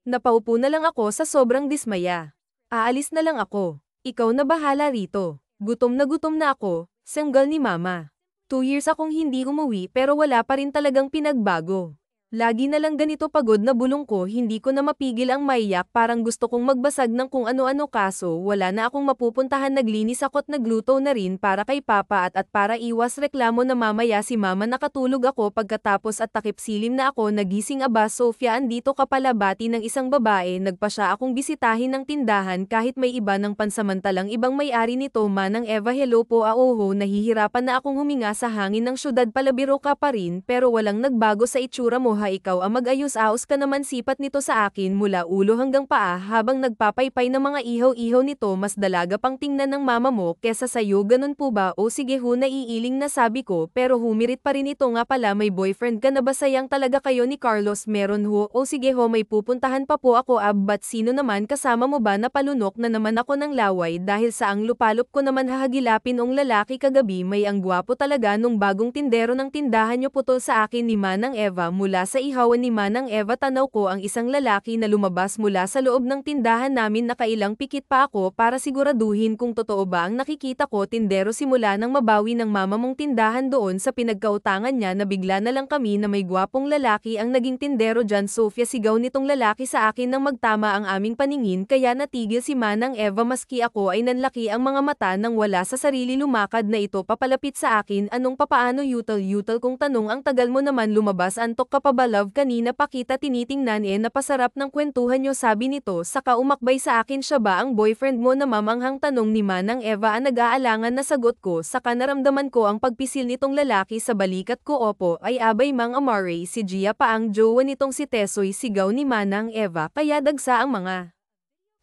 Napaupo na lang ako sa sobrang dismaya. Aalis na lang ako. Ikaw na bahala rito. Gutom na ako, sanggal ni Mama. 2 years akong hindi umuwi pero wala pa rin talagang pinagbago. Lagi na lang ganito pagod na bulong ko hindi ko na mapigil ang maiyak parang gusto kong magbasag ng kung ano-ano kaso wala na akong mapupuntahan naglinis ako't nagluto na rin para kay Papa at para iwas reklamo na mamaya si Mama nakatulog ako pagkatapos at takip silim na ako nagising aba Sofia andito ka pala bati ng isang babae nagpa siya akong bisitahin ng tindahan kahit may iba ng pansamantalang ibang may-ari nito manang Eva hello po aoho nahihirapan na akong huminga sa hangin ng syudad palabiro ka pa rin pero walang nagbago sa itsura mo ikaw ang mag-ayos-aos ka naman sipat nito sa akin mula ulo hanggang paa habang nagpapaypay ng mga ihaw-ihaw nito mas dalaga pang tingnan ng mama mo kesa sayo ganun po ba o sige ho naiiling na sabi ko pero humirit pa rin ito nga pala may boyfriend ka na ba sayang talaga kayo ni Carlos meron ho o sige ho may pupuntahan pa po ako but sino naman kasama mo ba na palunok na naman ako ng laway dahil sa ang lupalop ko naman hahagilapin ong lalaki kagabi may ang gwapo talaga nung bagong tindero ng tindahan nyo putol sa akin ni Manang Eva mula mula sa ihawan ni Manang Eva tanaw ko ang isang lalaki na lumabas mula sa loob ng tindahan namin. Nakailang pikit pa ako para siguraduhin kung totoo ba ang nakikita ko. Tindero, simula nang mabawi ng mama mong tindahan doon sa pinagkautangan niya na bigla na lang kami na may gwapong lalaki ang naging tindero dyan. Sofia, sigaw nitong lalaki sa akin nang magtama ang aming paningin, kaya natigil si Manang Eva. Maski ako ay nanlaki ang mga mata nang wala sa sarili. Lumakad na ito papalapit sa akin. Anong papaano yutal-yutal kong tanong. Ang tagal mo naman lumabas, antok ka pa ba love? Kanina pa kita tinitingnan, napasarap ng kwentuhan nyo, sabi nito saka umakbay sa akin. Siya ba ang boyfriend mo na mamanghang tanong ni Manang Eva? Ang nag-aalangan na sagot ko, saka naramdaman ko ang pagpisil nitong lalaki sa balikat ko. Opo, ay abay Mang Amare, si Gia pa ang jowa nitong si Tesoy, sigaw ni Manang Eva, kaya dagsa ang mga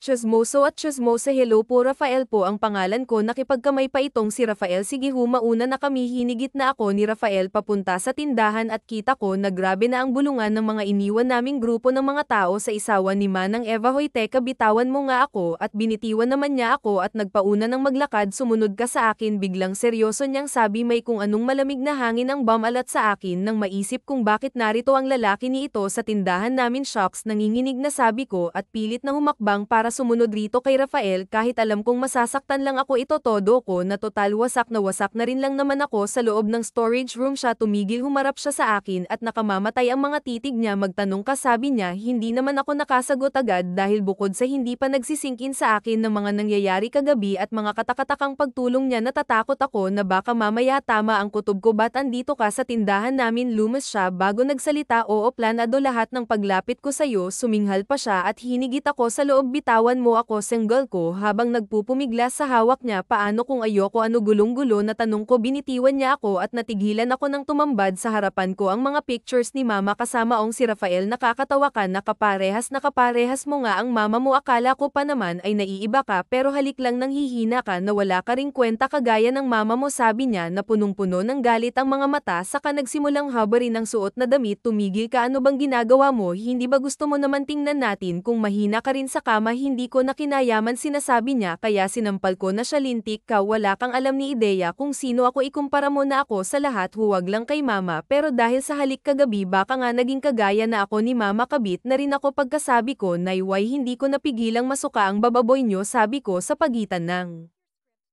Chismoso at chismosa. Hello po, Rafael po ang pangalan ko. Nakipagkamay pa itong si Rafael. Sige ho, mauna na kami. Hinigit na ako ni Rafael papunta sa tindahan at kita ko na grabe na ang bulungan ng mga iniwan naming grupo ng mga tao sa isawan ni Manang Eva. Hoy teka, bitawan mo nga ako, at binitiwan naman niya ako at nagpauna ng maglakad. Sumunod ka sa akin. Biglang seryoso niyang sabi, may kung anong malamig na hangin ang bumalat sa akin nang maisip kung bakit narito ang lalaki ni ito sa tindahan namin. Shocks, nanginginig na sabi ko at pilit na humakbang para sumunod rito kay Rafael. Kahit alam kong masasaktan lang ako, ito todo ko na total wasak na rin lang naman ako sa loob ng storage room. Siya tumigil, humarap siya sa akin at nakamamatay ang mga titig niya. Magtanong ka, sabi niya. Hindi naman ako nakasagot agad dahil bukod sa hindi pa nagsisingkin sa akin ng mga nangyayari kagabi at mga katakatakang pagtulong niya, natatakot ako na baka mamaya tama ang kutob ko. Ba't andito ka sa tindahan namin? Lumas siya bago nagsalita. Oo, planado lahat ng paglapit ko sa'yo. Suminghal pa siya at hinigit ako sa loob. Bitawan mo ako, single ko, habang nagpupumigla sa hawak niya. Paano kung ayoko? Ano? Gulong-gulo na tanong ko. Binitiwan niya ako at natigilan ako ng tumambad. Sa harapan ko ang mga pictures ni mama kasama ong si Rafael. Nakakatawa ka, nakaparehas mo nga ang mama mo. Akala ko pa naman ay naiiba ka, pero halik lang, nang hihina ka na wala ka ring kwenta kagaya ng mama mo, sabi niya na punong-puno ng galit ang mga mata. Saka nagsimulang habarin ang suot na damit. Tumigil ka, ano bang ginagawa mo? Hindi ba gusto mo naman tingnan natin kung mahina ka rin sa kama? Hindi ko na kinayaman, sinasabi niya, kaya sinampal ko na siya. Lintik ka, wala kang alam ni ideya kung sino ako. Ikumpara mo na ako sa lahat, huwag lang kay mama. Pero dahil sa halik kagabi, baka nga naging kagaya na ako ni mama. Kabit na rin ako pagkasabi ko, nayway hindi ko napigilang masuka ang bababoy niyo, sabi ko sa pagitan ng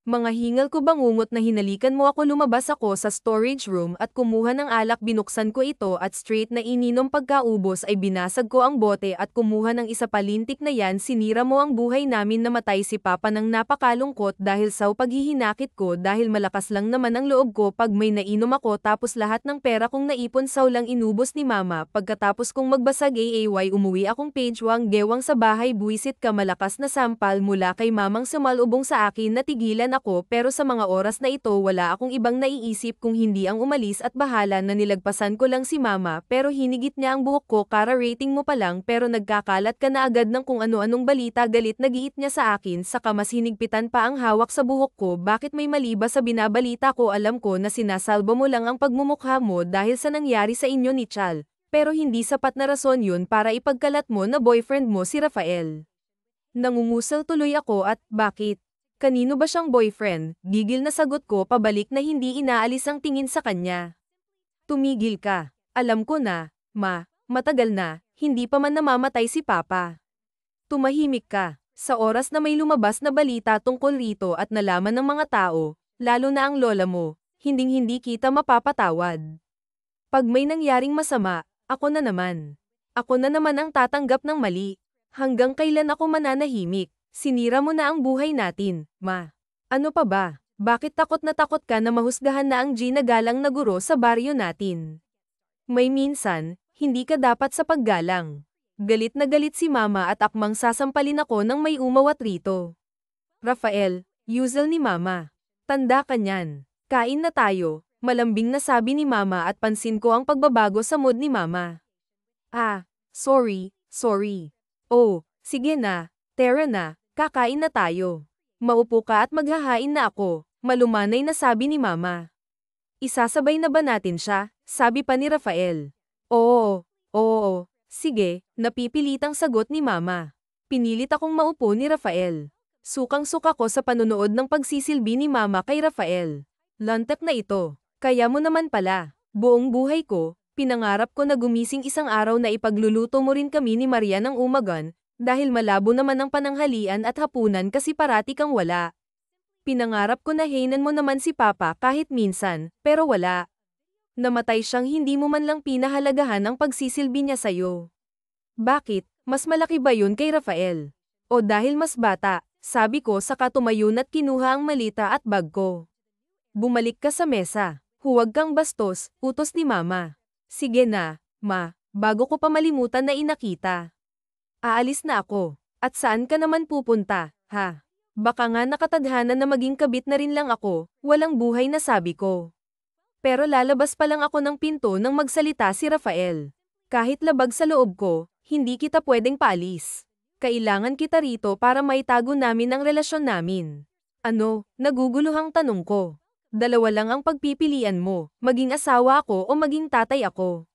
mga hingal ko. Bangungot na hinalikan mo ako. Lumabas ako sa storage room at kumuha ng alak. Binuksan ko ito at straight na ininom. Pagkaubos ay binasag ko ang bote at kumuha ng isa pa. Lintik na yan, sinira mo ang buhay namin. Namatay si papa nang napakalungkot dahil sa paghihinakit ko, dahil malakas lang naman ang loob ko pag may nainom ako. Tapos lahat ng pera kong naipon lang inubos ni mama. Pagkatapos kong magbasag umuwi akong page 1 gewang sa bahay. Buisit ka, malakas na sampal mula kay mamang sumalubong sa akin. Natigilan ako, pero sa mga oras na ito wala akong ibang naiisip kung hindi ang umalis at bahala na. Nilagpasan ko lang si mama, pero hinigit niya ang buhok ko. Kara, rating mo pa lang pero nagkakalat ka na agad ng kung ano-anong balita. Galit na giit niya sa akin, saka mas hinigpitan pa ang hawak sa buhok ko. Bakit may mali ba sa binabalita ko? Alam ko na sinasalba mo lang ang pagmumukha mo dahil sa nangyari sa inyo ni Chal, pero hindi sapat na rason yun para ipagkalat mo na boyfriend mo si Rafael. Nangungusal tuloy ako at, bakit? Kanino ba siyang boyfriend? Gigil na sagot ko, pabalik na hindi inaalis ang tingin sa kanya. Tumigil ka. Alam ko na, ma, matagal na, hindi pa man namamatay si papa. Tumahimik ka. Sa oras na may lumabas na balita tungkol rito at nalaman ng mga tao, lalo na ang lola mo, hinding-hindi kita mapapatawad. Pag may nangyaring masama, ako na naman. Ako na naman ang tatanggap ng mali. Hanggang kailan ako mananahimik? Sinira mo na ang buhay natin, ma. Ano pa ba? Bakit takot na takot ka na mahusgahan na ang Gina galang na guro sa baryo natin? May minsan, hindi ka dapat sa paggalang. Galit na galit si mama at akmang sasampalin ako nang may umawat rito. Rafael, usual ni mama. Tanda ka niyan. Kain na tayo, malambing na sabi ni mama at pansin ko ang pagbabago sa mood ni mama. Ah, sorry. Oh, sige na, tara na. Kakain na tayo. Maupo ka at maghahain na ako, malumanay na sabi ni mama. Isasabay na ba natin siya? Sabi pa ni Rafael. Oo, sige, napipilitang sagot ni mama. Pinilit akong maupo ni Rafael. Sukang-suka ko sa panonood ng pagsisilbi ni mama kay Rafael. Lantak na ito. Kaya mo naman pala. Buong buhay ko, Pinangarap ko na gumising isang araw na ipagluluto mo rin kami ni Maria ng umagan, dahil malabo naman ang pananghalian at hapunan kasi parati kang wala. Pinangarap ko na hainan mo naman si Papa kahit minsan, pero wala. Namatay siyang hindi mo man lang pinahalagahan ang pagsisilbi niya sa'yo. Bakit? Mas malaki ba yun kay Rafael? O dahil mas bata, sabi ko saka tumayo at kinuha ang malita at bag ko. Bumalik ka sa mesa. Huwag kang bastos, utos ni Mama. Sige na, Ma, bago ko pa malimutan na inakita. Aalis na ako. At saan ka naman pupunta, ha? Baka nga nakatadhana na maging kabit na rin lang ako, walang buhay na sabi ko. Pero lalabas pa lang ako ng pinto nang magsalita si Rafael. Kahit labag sa loob ko, hindi kita pwedeng paalis. Kailangan kita rito para maitago namin ang relasyon namin. Ano? Naguguluhang tanong ko. Dalawa lang ang pagpipilian mo, maging asawa ako o maging tatay ako.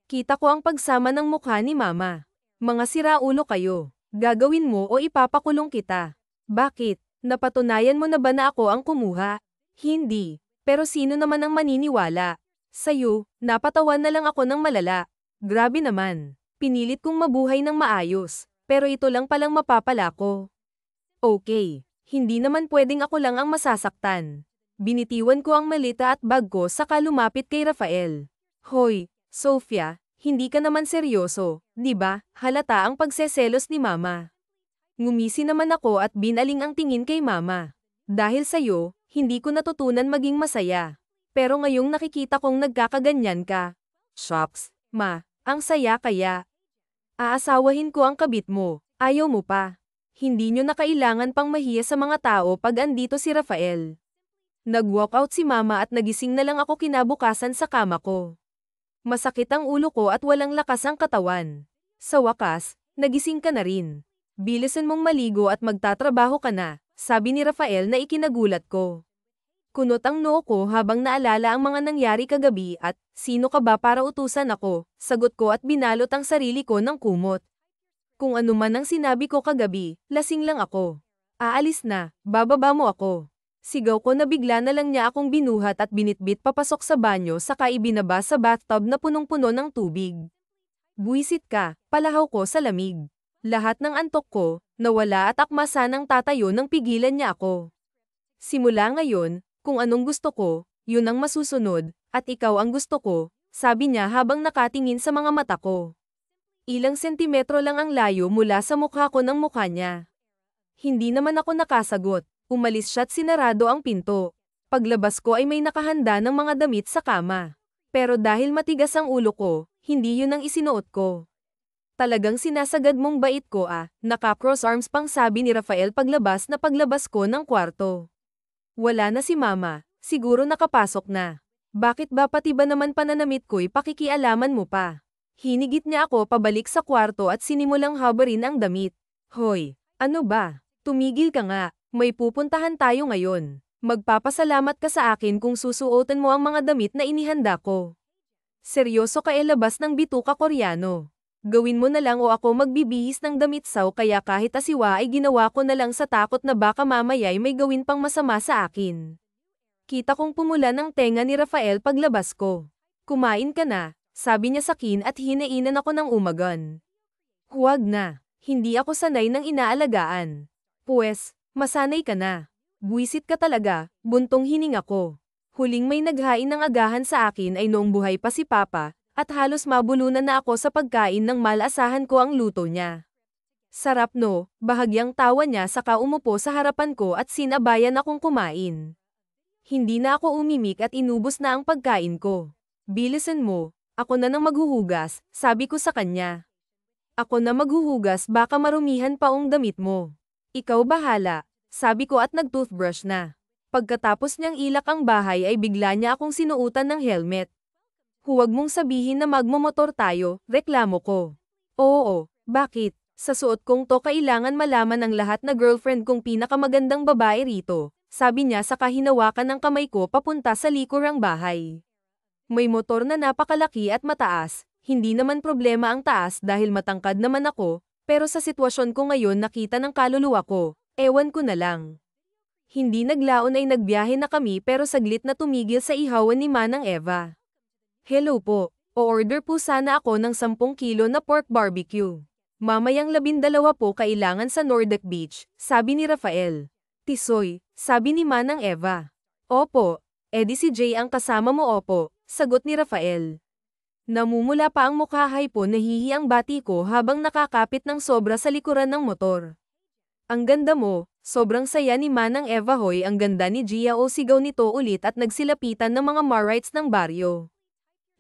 Kita ko ang pagsama ng mukha ni Mama. Mga siraulo kayo. Gagawin mo o ipapakulong kita. Bakit? Napatunayan mo na ba na ako ang kumuha? Hindi. Pero sino naman ang maniniwala? Sa'yo, napatawan na lang ako ng malala. Grabe naman. Pinilit kong mabuhay ng maayos, pero ito lang palang mapapala ko. Okay, hindi naman pwedeng ako lang ang masasaktan. Binitiwan ko ang malita at bag ko saka lumapit kay Rafael. Hoy, Sofia, hindi ka naman seryoso, di ba? Halata ang pagseselos ni Mama. Ngumisi naman ako at binaling ang tingin kay Mama. Dahil sa'yo, hindi ko natutunan maging masaya. Pero ngayong nakikita kong nagkakaganyan ka. Shucks, Ma, ang saya kaya. Aasawahin ko ang kabit mo, ayaw mo pa. Hindi nyo na kailangan pang mahiya sa mga tao pag andito si Rafael. Nag-walk out si Mama at nagising na lang ako kinabukasan sa kama ko. Masakit ang ulo ko at walang lakas ang katawan. Sa wakas, nagising ka na rin. Bilisan mong maligo at magtatrabaho ka na, sabi ni Rafael na ikinagulat ko. Kunot ang noo ko habang naalala ang mga nangyari kagabi at, sino ka ba para utusan ako, sagot ko at binalot ang sarili ko ng kumot. Kung ano man ang sinabi ko kagabi, lasing lang ako. Aalis na, bababa mo ako. Sigaw ko na bigla na lang niya akong binuhat at binitbit papasok sa banyo saka ibinaba sa bathtub na punong-puno ng tubig. Buwisit ka, palahaw ko sa lamig. Lahat ng antok ko, nawala at akma sanang tatayo nang pigilan niya ako. Simula ngayon, kung anong gusto ko, yun ang masusunod, at ikaw ang gusto ko, sabi niya habang nakatingin sa mga mata ko. Ilang sentimetro lang ang layo mula sa mukha ko ng mukha niya. Hindi naman ako nakasagot, umalis siya at sinarado ang pinto. Paglabas ko ay may nakahanda ng mga damit sa kama. Pero dahil matigas ang ulo ko, hindi yun ang isinuot ko. Talagang sinasagad mong bait ko naka-cross arms pang sabi ni Rafael paglabas ko ng kwarto. Wala na si Mama, siguro nakapasok na. Bakit ba pati ba naman pananamit ko'y pakikialaman mo pa? Hinigit niya ako pabalik sa kwarto at sinimulang habarin ang damit. Hoy, ano ba? Tumigil ka nga, may pupuntahan tayo ngayon. Magpapasalamat ka sa akin kung susuotan mo ang mga damit na inihanda ko. Seryoso ka labas ng bituka Koreano. Gawin mo na lang o ako magbibihis ng damit saw kaya kahit asiwa ay ginawa ko na lang sa takot na baka mamaya'y may gawin pang masama sa akin. Kita kong pumula ng tenga ni Rafael paglabas ko. Kumain ka na, sabi niya sakin at hinainan ako ng umagan. Huwag na, hindi ako sanay ng inaalagaan. Pues, masanay ka na. Buwisit ka talaga, buntong hining ako. Huling may naghain ng agahan sa akin ay noong buhay pa si Papa, at halos mabulunan na ako sa pagkain ng malasahan ko ang luto niya. Sarap no, bahagyang tawa niya saka umupo sa harapan ko at sinabayan akong kumain. Hindi na ako umimik at inubos na ang pagkain ko. Bilisan mo, ako na nang maghuhugas, sabi ko sa kanya. Ako na maghuhugas baka marumihan pa ang damit mo. Ikaw bahala, sabi ko at nag-toothbrush na. Pagkatapos niyang ilak ang bahay ay bigla niya akong sinuutan ng helmet. Huwag mong sabihin na magmomotor tayo, reklamo ko. Oo, bakit? Sa suot kong to kailangan malaman ng lahat na girlfriend kong pinakamagandang babae rito, sabi niya saka hinawakan ng kamay ko papunta sa likurang bahay. May motor na napakalaki at mataas, hindi naman problema ang taas dahil matangkad naman ako, pero sa sitwasyon ko ngayon nakita ng kaluluwa ko, ewan ko na lang. Hindi naglaon ay nagbiyahe na kami pero saglit na tumigil sa ihawan ni Manang Eva. Hello po, O-order po sana ako ng 10 kilo na pork barbecue. Mamayang 12 po kailangan sa Nordic Beach, sabi ni Rafael. Tisoy, sabi ni Manang Eva. Opo, edi si Jay ang kasama mo opo, sagot ni Rafael. Namumula pa ang mukhahay po nahihi ang bati ko habang nakakapit ng sobra sa likuran ng motor. Ang ganda mo, sobrang saya ni Manang Eva hoy ang ganda ni Gia o sigaw nito ulit at nagsilapitan ng mga Marites ng baryo.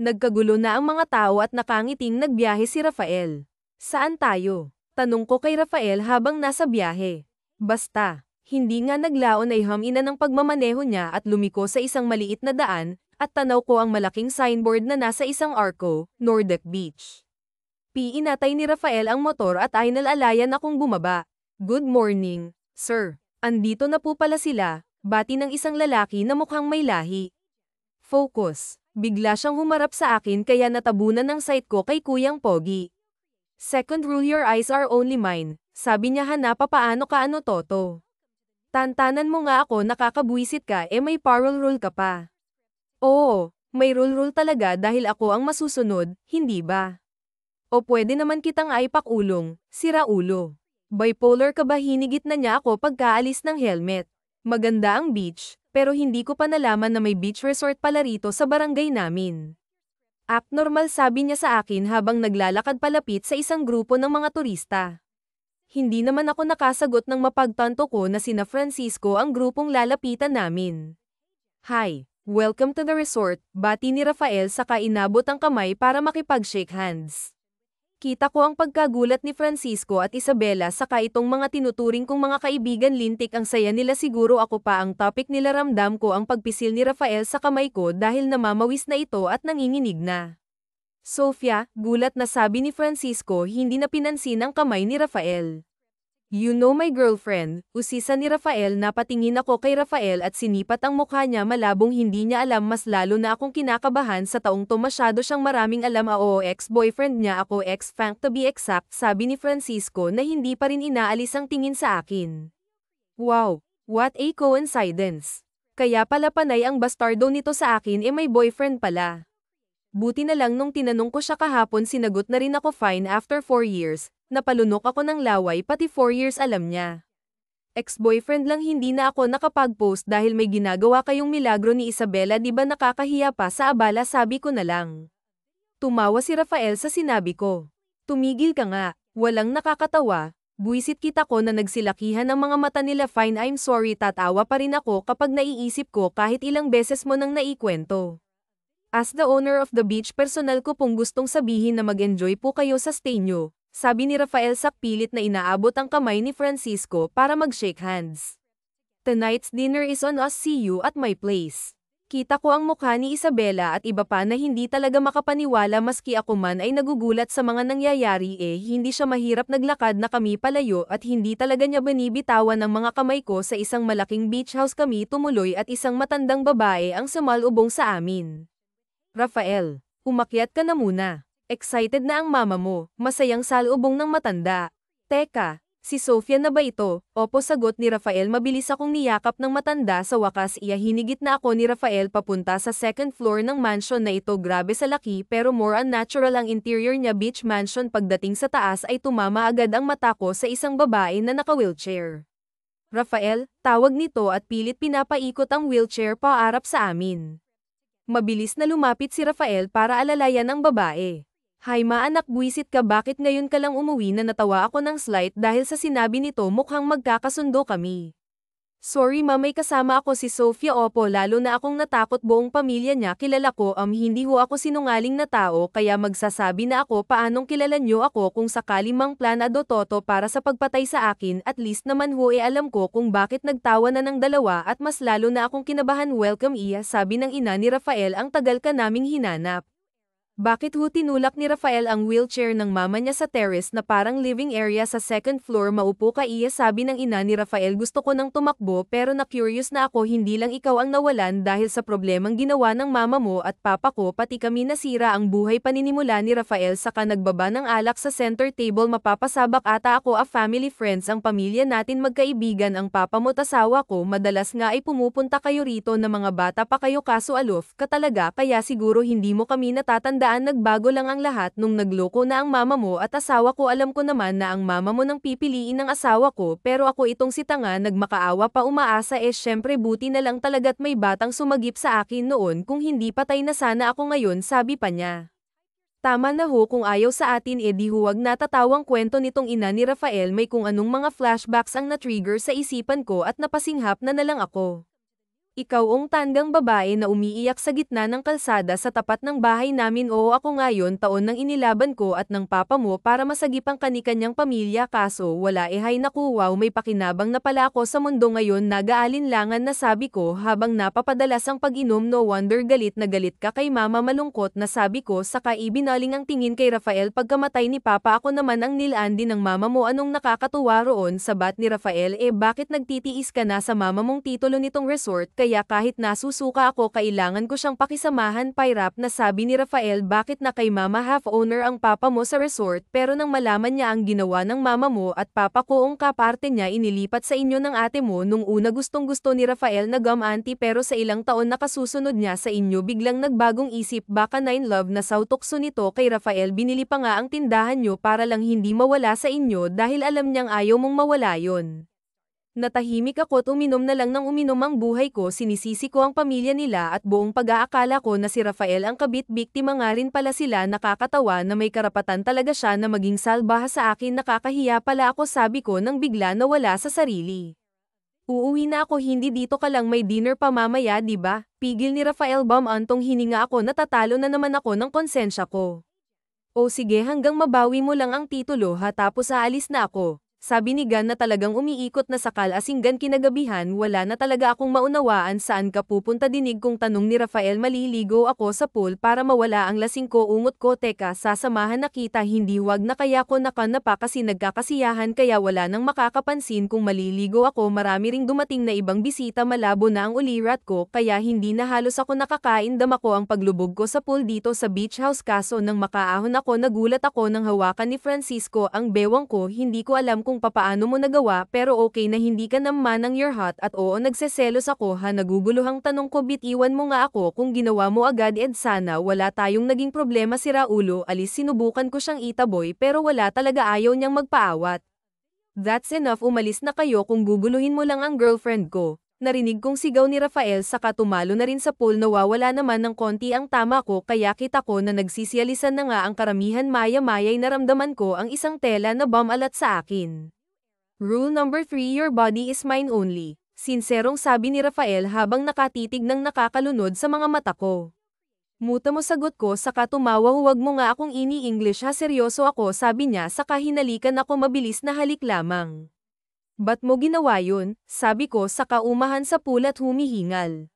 Nagkagulo na ang mga tao at nakangiting nagbiyahe si Rafael. Saan tayo? Tanong ko kay Rafael habang nasa biyahe. Basta, hindi nga naglaon ay hamina ng pagmamaneho niya at lumiko sa isang maliit na daan, at tanaw ko ang malaking signboard na nasa isang arko, Nordic Beach. Inatay ni Rafael ang motor at ay nalalayan akong bumaba. Good morning, sir. Andito na po pala sila, bati ng isang lalaki na mukhang may lahi. Focus. Bigla siyang humarap sa akin kaya natabunan ng sight ko kay Kuyang Pogi. Second rule your eyes are only mine, sabi niya hanapa paano ka ano toto. Tantanan mo nga ako nakakabwisit ka may parol rule ka pa. Oo, may rule talaga dahil ako ang masusunod, hindi ba? O pwede naman kitang aipakulong, sira ulo. Bipolar ka ba hinigit na niya ako pagkaalis ng helmet. Maganda ang beach, pero hindi ko pa nalaman na may beach resort pala rito sa barangay namin. Abnormal sabi niya sa akin habang naglalakad palapit sa isang grupo ng mga turista. Hindi naman ako nakasagot ng mapagtanto ko na sina Francisco ang grupong lalapitan namin. Hi, welcome to the resort, bati ni Rafael saka inabot ang kamay para makipag-shake hands. Kita ko ang pagkagulat ni Francisco at Isabela saka itong mga tinuturing kong mga kaibigan lintik ang saya nila siguro ako pa ang topic nila ramdam ko ang pagpisil ni Rafael sa kamay ko dahil namamawis na ito at nanginginig na. Sofia, gulat na sabi ni Francisco hindi na pinansin ang kamay ni Rafael. You know my girlfriend, usisa ni Rafael na patingin ako kay Rafael at sinipat ang mukha niya malabong hindi niya alam mas lalo na akong kinakabahan sa taong to masyado siyang maraming alam oo ex-boyfriend niya ako ex-fank to be exact sabi ni Francisco na hindi pa rin inaalis ang tingin sa akin. Wow, what a coincidence. Kaya pala panay ang bastardo nito sa akin may boyfriend pala. Buti na lang nung tinanong ko siya kahapon sinagot na rin ako fine after 4 years. Napalunok ako ng laway pati 4 years alam niya. Ex-boyfriend lang hindi na ako nakapag-post dahil may ginagawa kayong milagro ni Isabela di ba nakakahiya pa sa abala sabi ko na lang. Tumawa si Rafael sa sinabi ko. Tumigil ka nga, walang nakakatawa, buwisit kita ko na nagsilakihan ang mga mata nila fine I'm sorry tatawa pa rin ako kapag naiisip ko kahit ilang beses mo nang naikwento. As the owner of the beach personal ko pong gustong sabihin na mag-enjoy po kayo sa stay nyo. Sabi ni Rafael sakpilit na inaabot ang kamay ni Francisco para mag-shake hands. Tonight's dinner is on us see you at my place. Kita ko ang mukha ni Isabela at iba pa na hindi talaga makapaniwala maski ako man ay nagugulat sa mga nangyayari hindi siya mahirap naglakad na kami palayo at hindi talaga niya binibitawan ng mga kamay ko sa isang malaking beach house kami tumuloy at isang matandang babae ang sumalubong sa amin. Rafael, umakyat ka na muna. Excited na ang mama mo, masayang salubong ng matanda. Teka, si Sofia na ba ito? Opo sagot ni Rafael mabilis akong niyakap ng matanda sa wakas hinigit na ako ni Rafael papunta sa second floor ng mansion na ito grabe sa laki pero more unnatural ang interior niya beach mansion pagdating sa taas ay tumama agad ang mata ko sa isang babae na naka-wheelchair. Rafael, tawag nito at pilit pinapaikot ang wheelchair paarap sa amin. Mabilis na lumapit si Rafael para alalayan ang babae. Hay maanak buwisit ka bakit ngayon ka lang umuwi na natawa ako ng slight dahil sa sinabi nito mukhang magkakasundo kami. Sorry ma may kasama ako si Sofia opo lalo na akong natakot buong pamilya niya kilala ko hindi ho ako sinungaling na tao kaya magsasabi na ako paanong kilala niyo ako kung sakali mang planado toto para sa pagpatay sa akin at least naman ho alam ko kung bakit nagtawa na ng dalawa at mas lalo na akong kinabahan welcome iya sabi ng ina ni Rafael ang tagal ka naming hinanap. Bakit ho tinulak ni Rafael ang wheelchair ng mama niya sa terrace na parang living area sa second floor maupo ka iya sabi ng ina ni Rafael gusto ko nang tumakbo pero na-curious na ako hindi lang ikaw ang nawalan dahil sa problemang ginawa ng mama mo at papa ko pati kami nasira ang buhay paninimula ni Rafael saka nagbaba ng alak sa center table mapapasabak ata ako family friends ang pamilya natin magkaibigan ang papa mo't asawa ko madalas nga ay pumupunta kayo rito na mga bata pa kayo kaso alof ka talaga kaya siguro hindi mo kami natatandaan tandaan nagbago lang ang lahat nung nagloko na ang mama mo at asawa ko. Alam ko naman na ang mama mo nang pipiliin ng asawa ko pero ako itong si tanga nagmakaawa pa umaasa syempre buti na lang talaga't may batang sumagip sa akin noon kung hindi patay na sana ako ngayon sabi pa niya. Tama na ho kung ayaw sa atin di huwag natatawang kwento nitong ina ni Rafael may kung anong mga flashbacks ang na-trigger sa isipan ko at napasinghap na lang ako. Ikaw ang tandang babae na umiiyak sa gitna ng kalsada sa tapat ng bahay namin oo ako ngayon taon nang inilaban ko at ng papa mo para masagip ang kanikanyang pamilya kaso wala hay naku wow may pakinabang na pala ako sa mundo ngayon nag-aalinlangan na sabi ko habang napapadalas ang pag-inom no wonder galit na galit ka kay mama malungkot na sabi ko saka ibinaling ang tingin kay Rafael pagkamatay ni papa ako naman ang nilaan din ng mama mo anong nakakatuwa roon sabat ni Rafael bakit nagtitiis ka na sa mama mong titulo nitong resort kaya kahit nasusuka ako kailangan ko siyang pakisamahan pairap na sabi ni Rafael bakit na kay mama half owner ang papa mo sa resort pero nang malaman niya ang ginawa ng mama mo at papa ko ang kaparte niya inilipat sa inyo ng ate mo nung una gustong gusto ni Rafael na gam-auntie pero sa ilang taon na kasusunod niya sa inyo biglang nagbagong isip baka 9 love na sautokso nito kay Rafael binili pa nga ang tindahan nyo para lang hindi mawala sa inyo dahil alam niyang ayaw mong mawala yon. Natahimik ako at uminom na lang ng uminom ang buhay ko sinisisi ko ang pamilya nila at buong pag-aakala ko na si Rafael ang kabit biktima nga rin pala sila nakakatawa na may karapatan talaga siya na maging salbaha sa akin nakakahiya pala ako sabi ko nang bigla nawala sa sarili. Uuwi na ako hindi dito ka lang may dinner pa mamaya diba? Pigil ni Rafael antong hininga ako natatalo na naman ako ng konsensya ko. O sige hanggang mabawi mo lang ang titulo ha tapos aalis na ako. Sabi ni Gan na talagang umiikot na sa kalasinggan kinagabihan wala na talaga akong maunawaan saan ka pupunta dinig kong tanong ni Rafael maliligo ako sa pool para mawala ang lasing ko ungot ko teka sasamahan na kita hindi wag na kaya ko nakanapa kasi nagkakasiyahan kaya wala nang makakapansin kung maliligo ako marami ring dumating na ibang bisita malabo na ang ulirat ko kaya hindi na halos ako nakakain dama ko ang paglubog ko sa pool dito sa beach house kaso nang makaahon ako nagulat ako nang hawakan ni Francisco ang bewang ko hindi ko alam kung papaano mo nagawa pero okay na hindi ka naman ng your hot at oo nagseselos ako ha naguguluhang tanong ko bitiwan mo nga ako kung ginawa mo agad sana wala tayong naging problema si Raulo alis sinubukan ko siyang itaboy pero wala talaga ayaw niyang magpaawat. That's enough umalis na kayo kung guguluhin mo lang ang girlfriend ko. Narinig kong sigaw ni Rafael saka tumalo na rin sa pool nawawala naman ng konti ang tama ko kaya kita ko na nagsisialisan na nga ang karamihan maya-maya'y naramdaman ko ang isang tela na bumalat sa akin. Rule number 3 your body is mine only. Sinserong sabi ni Rafael habang nakatitig ng nakakalunod sa mga mata ko. Muta mo sagot ko saka tumawa huwag mo nga akong ini-English ha seryoso ako sabi niya saka hinalikan ako mabilis na halik lamang. Ba't mo ginawa yun? Sabi ko saka umahan sa pool at humihingal.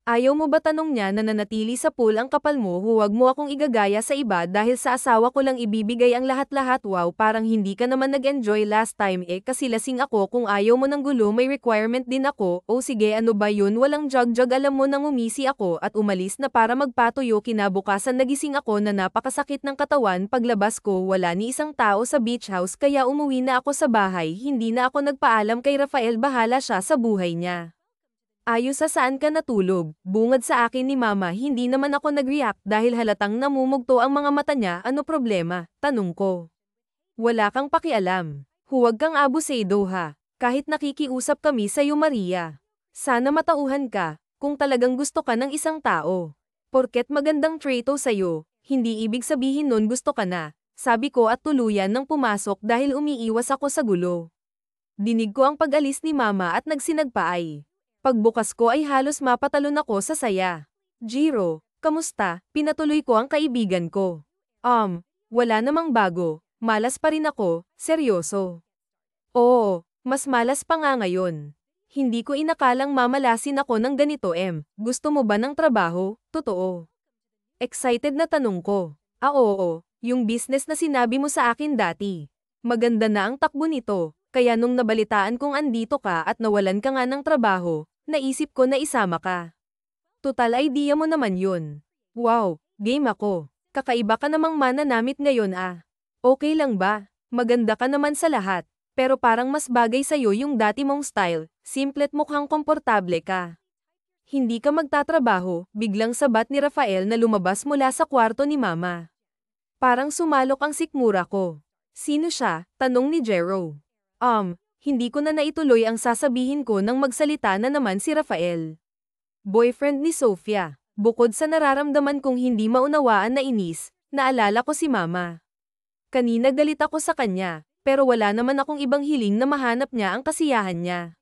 Ayaw mo ba tanong niya na nanatili sa pool ang kapal mo huwag mo akong igagaya sa iba dahil sa asawa ko lang ibibigay ang lahat-lahat wow parang hindi ka naman nag-enjoy last time kasi lasing ako kung ayaw mo ng gulo may requirement din ako o sige ano ba yun walang jog-jog alam mo nang umisi ako at umalis na para magpatuyo kinabukasan nagising ako na napakasakit ng katawan paglabas ko wala ni isang tao sa beach house kaya umuwi na ako sa bahay hindi na ako nagpaalam kay Rafael bahala siya sa buhay niya. Ayos sa saan ka natulog, bungad sa akin ni mama hindi naman ako nag-react dahil halatang namumugto ang mga mata niya ano problema, tanong ko. Wala kang pakialam, huwag kang abusado ha, kahit nakikiusap kami sa'yo Maria. Sana matauhan ka, kung talagang gusto ka ng isang tao. Porket magandang traito sa'yo, hindi ibig sabihin nun gusto ka na, sabi ko at tuluyan nang pumasok dahil umiiwas ako sa gulo. Dinig ko ang pag-alis ni mama at nagsinagpaay. Pagbukas ko ay halos mapatalon ako sa saya. Jiro, kamusta? Pinatuloy ko ang kaibigan ko. Wala namang bago. Malas pa rin ako, seryoso. Oo, mas malas pa nga ngayon. Hindi ko inakalang mamalasin ako ng ganito Gusto mo ba ng trabaho? Totoo. Excited na tanong ko. Oo, yung business na sinabi mo sa akin dati. Maganda na ang takbo nito, kaya nung nabalitaan kong andito ka at nawalan ka nga ng trabaho, naisip ko na isama ka. Total idea mo naman yun. Wow, game ako. Kakaiba ka namang mananamit ngayon Okay lang ba? Maganda ka naman sa lahat. Pero parang mas bagay sa'yo yung dati mong style, simple't mukhang komportable ka. Hindi ka magtatrabaho, biglang sabat ni Rafael na lumabas mula sa kwarto ni Mama. Parang sumalok ang sikmura ko. Sino siya? Tanong ni Jero. Hindi ko na naituloy ang sasabihin ko nang magsalita na naman si Rafael. Boyfriend ni Sofia. Bukod sa nararamdaman kong hindi maunawaan na inis, naalala ko si Mama. Kanina galit ako sa kanya, pero wala naman akong ibang hiling na mahanap niya ang kasiyahan niya.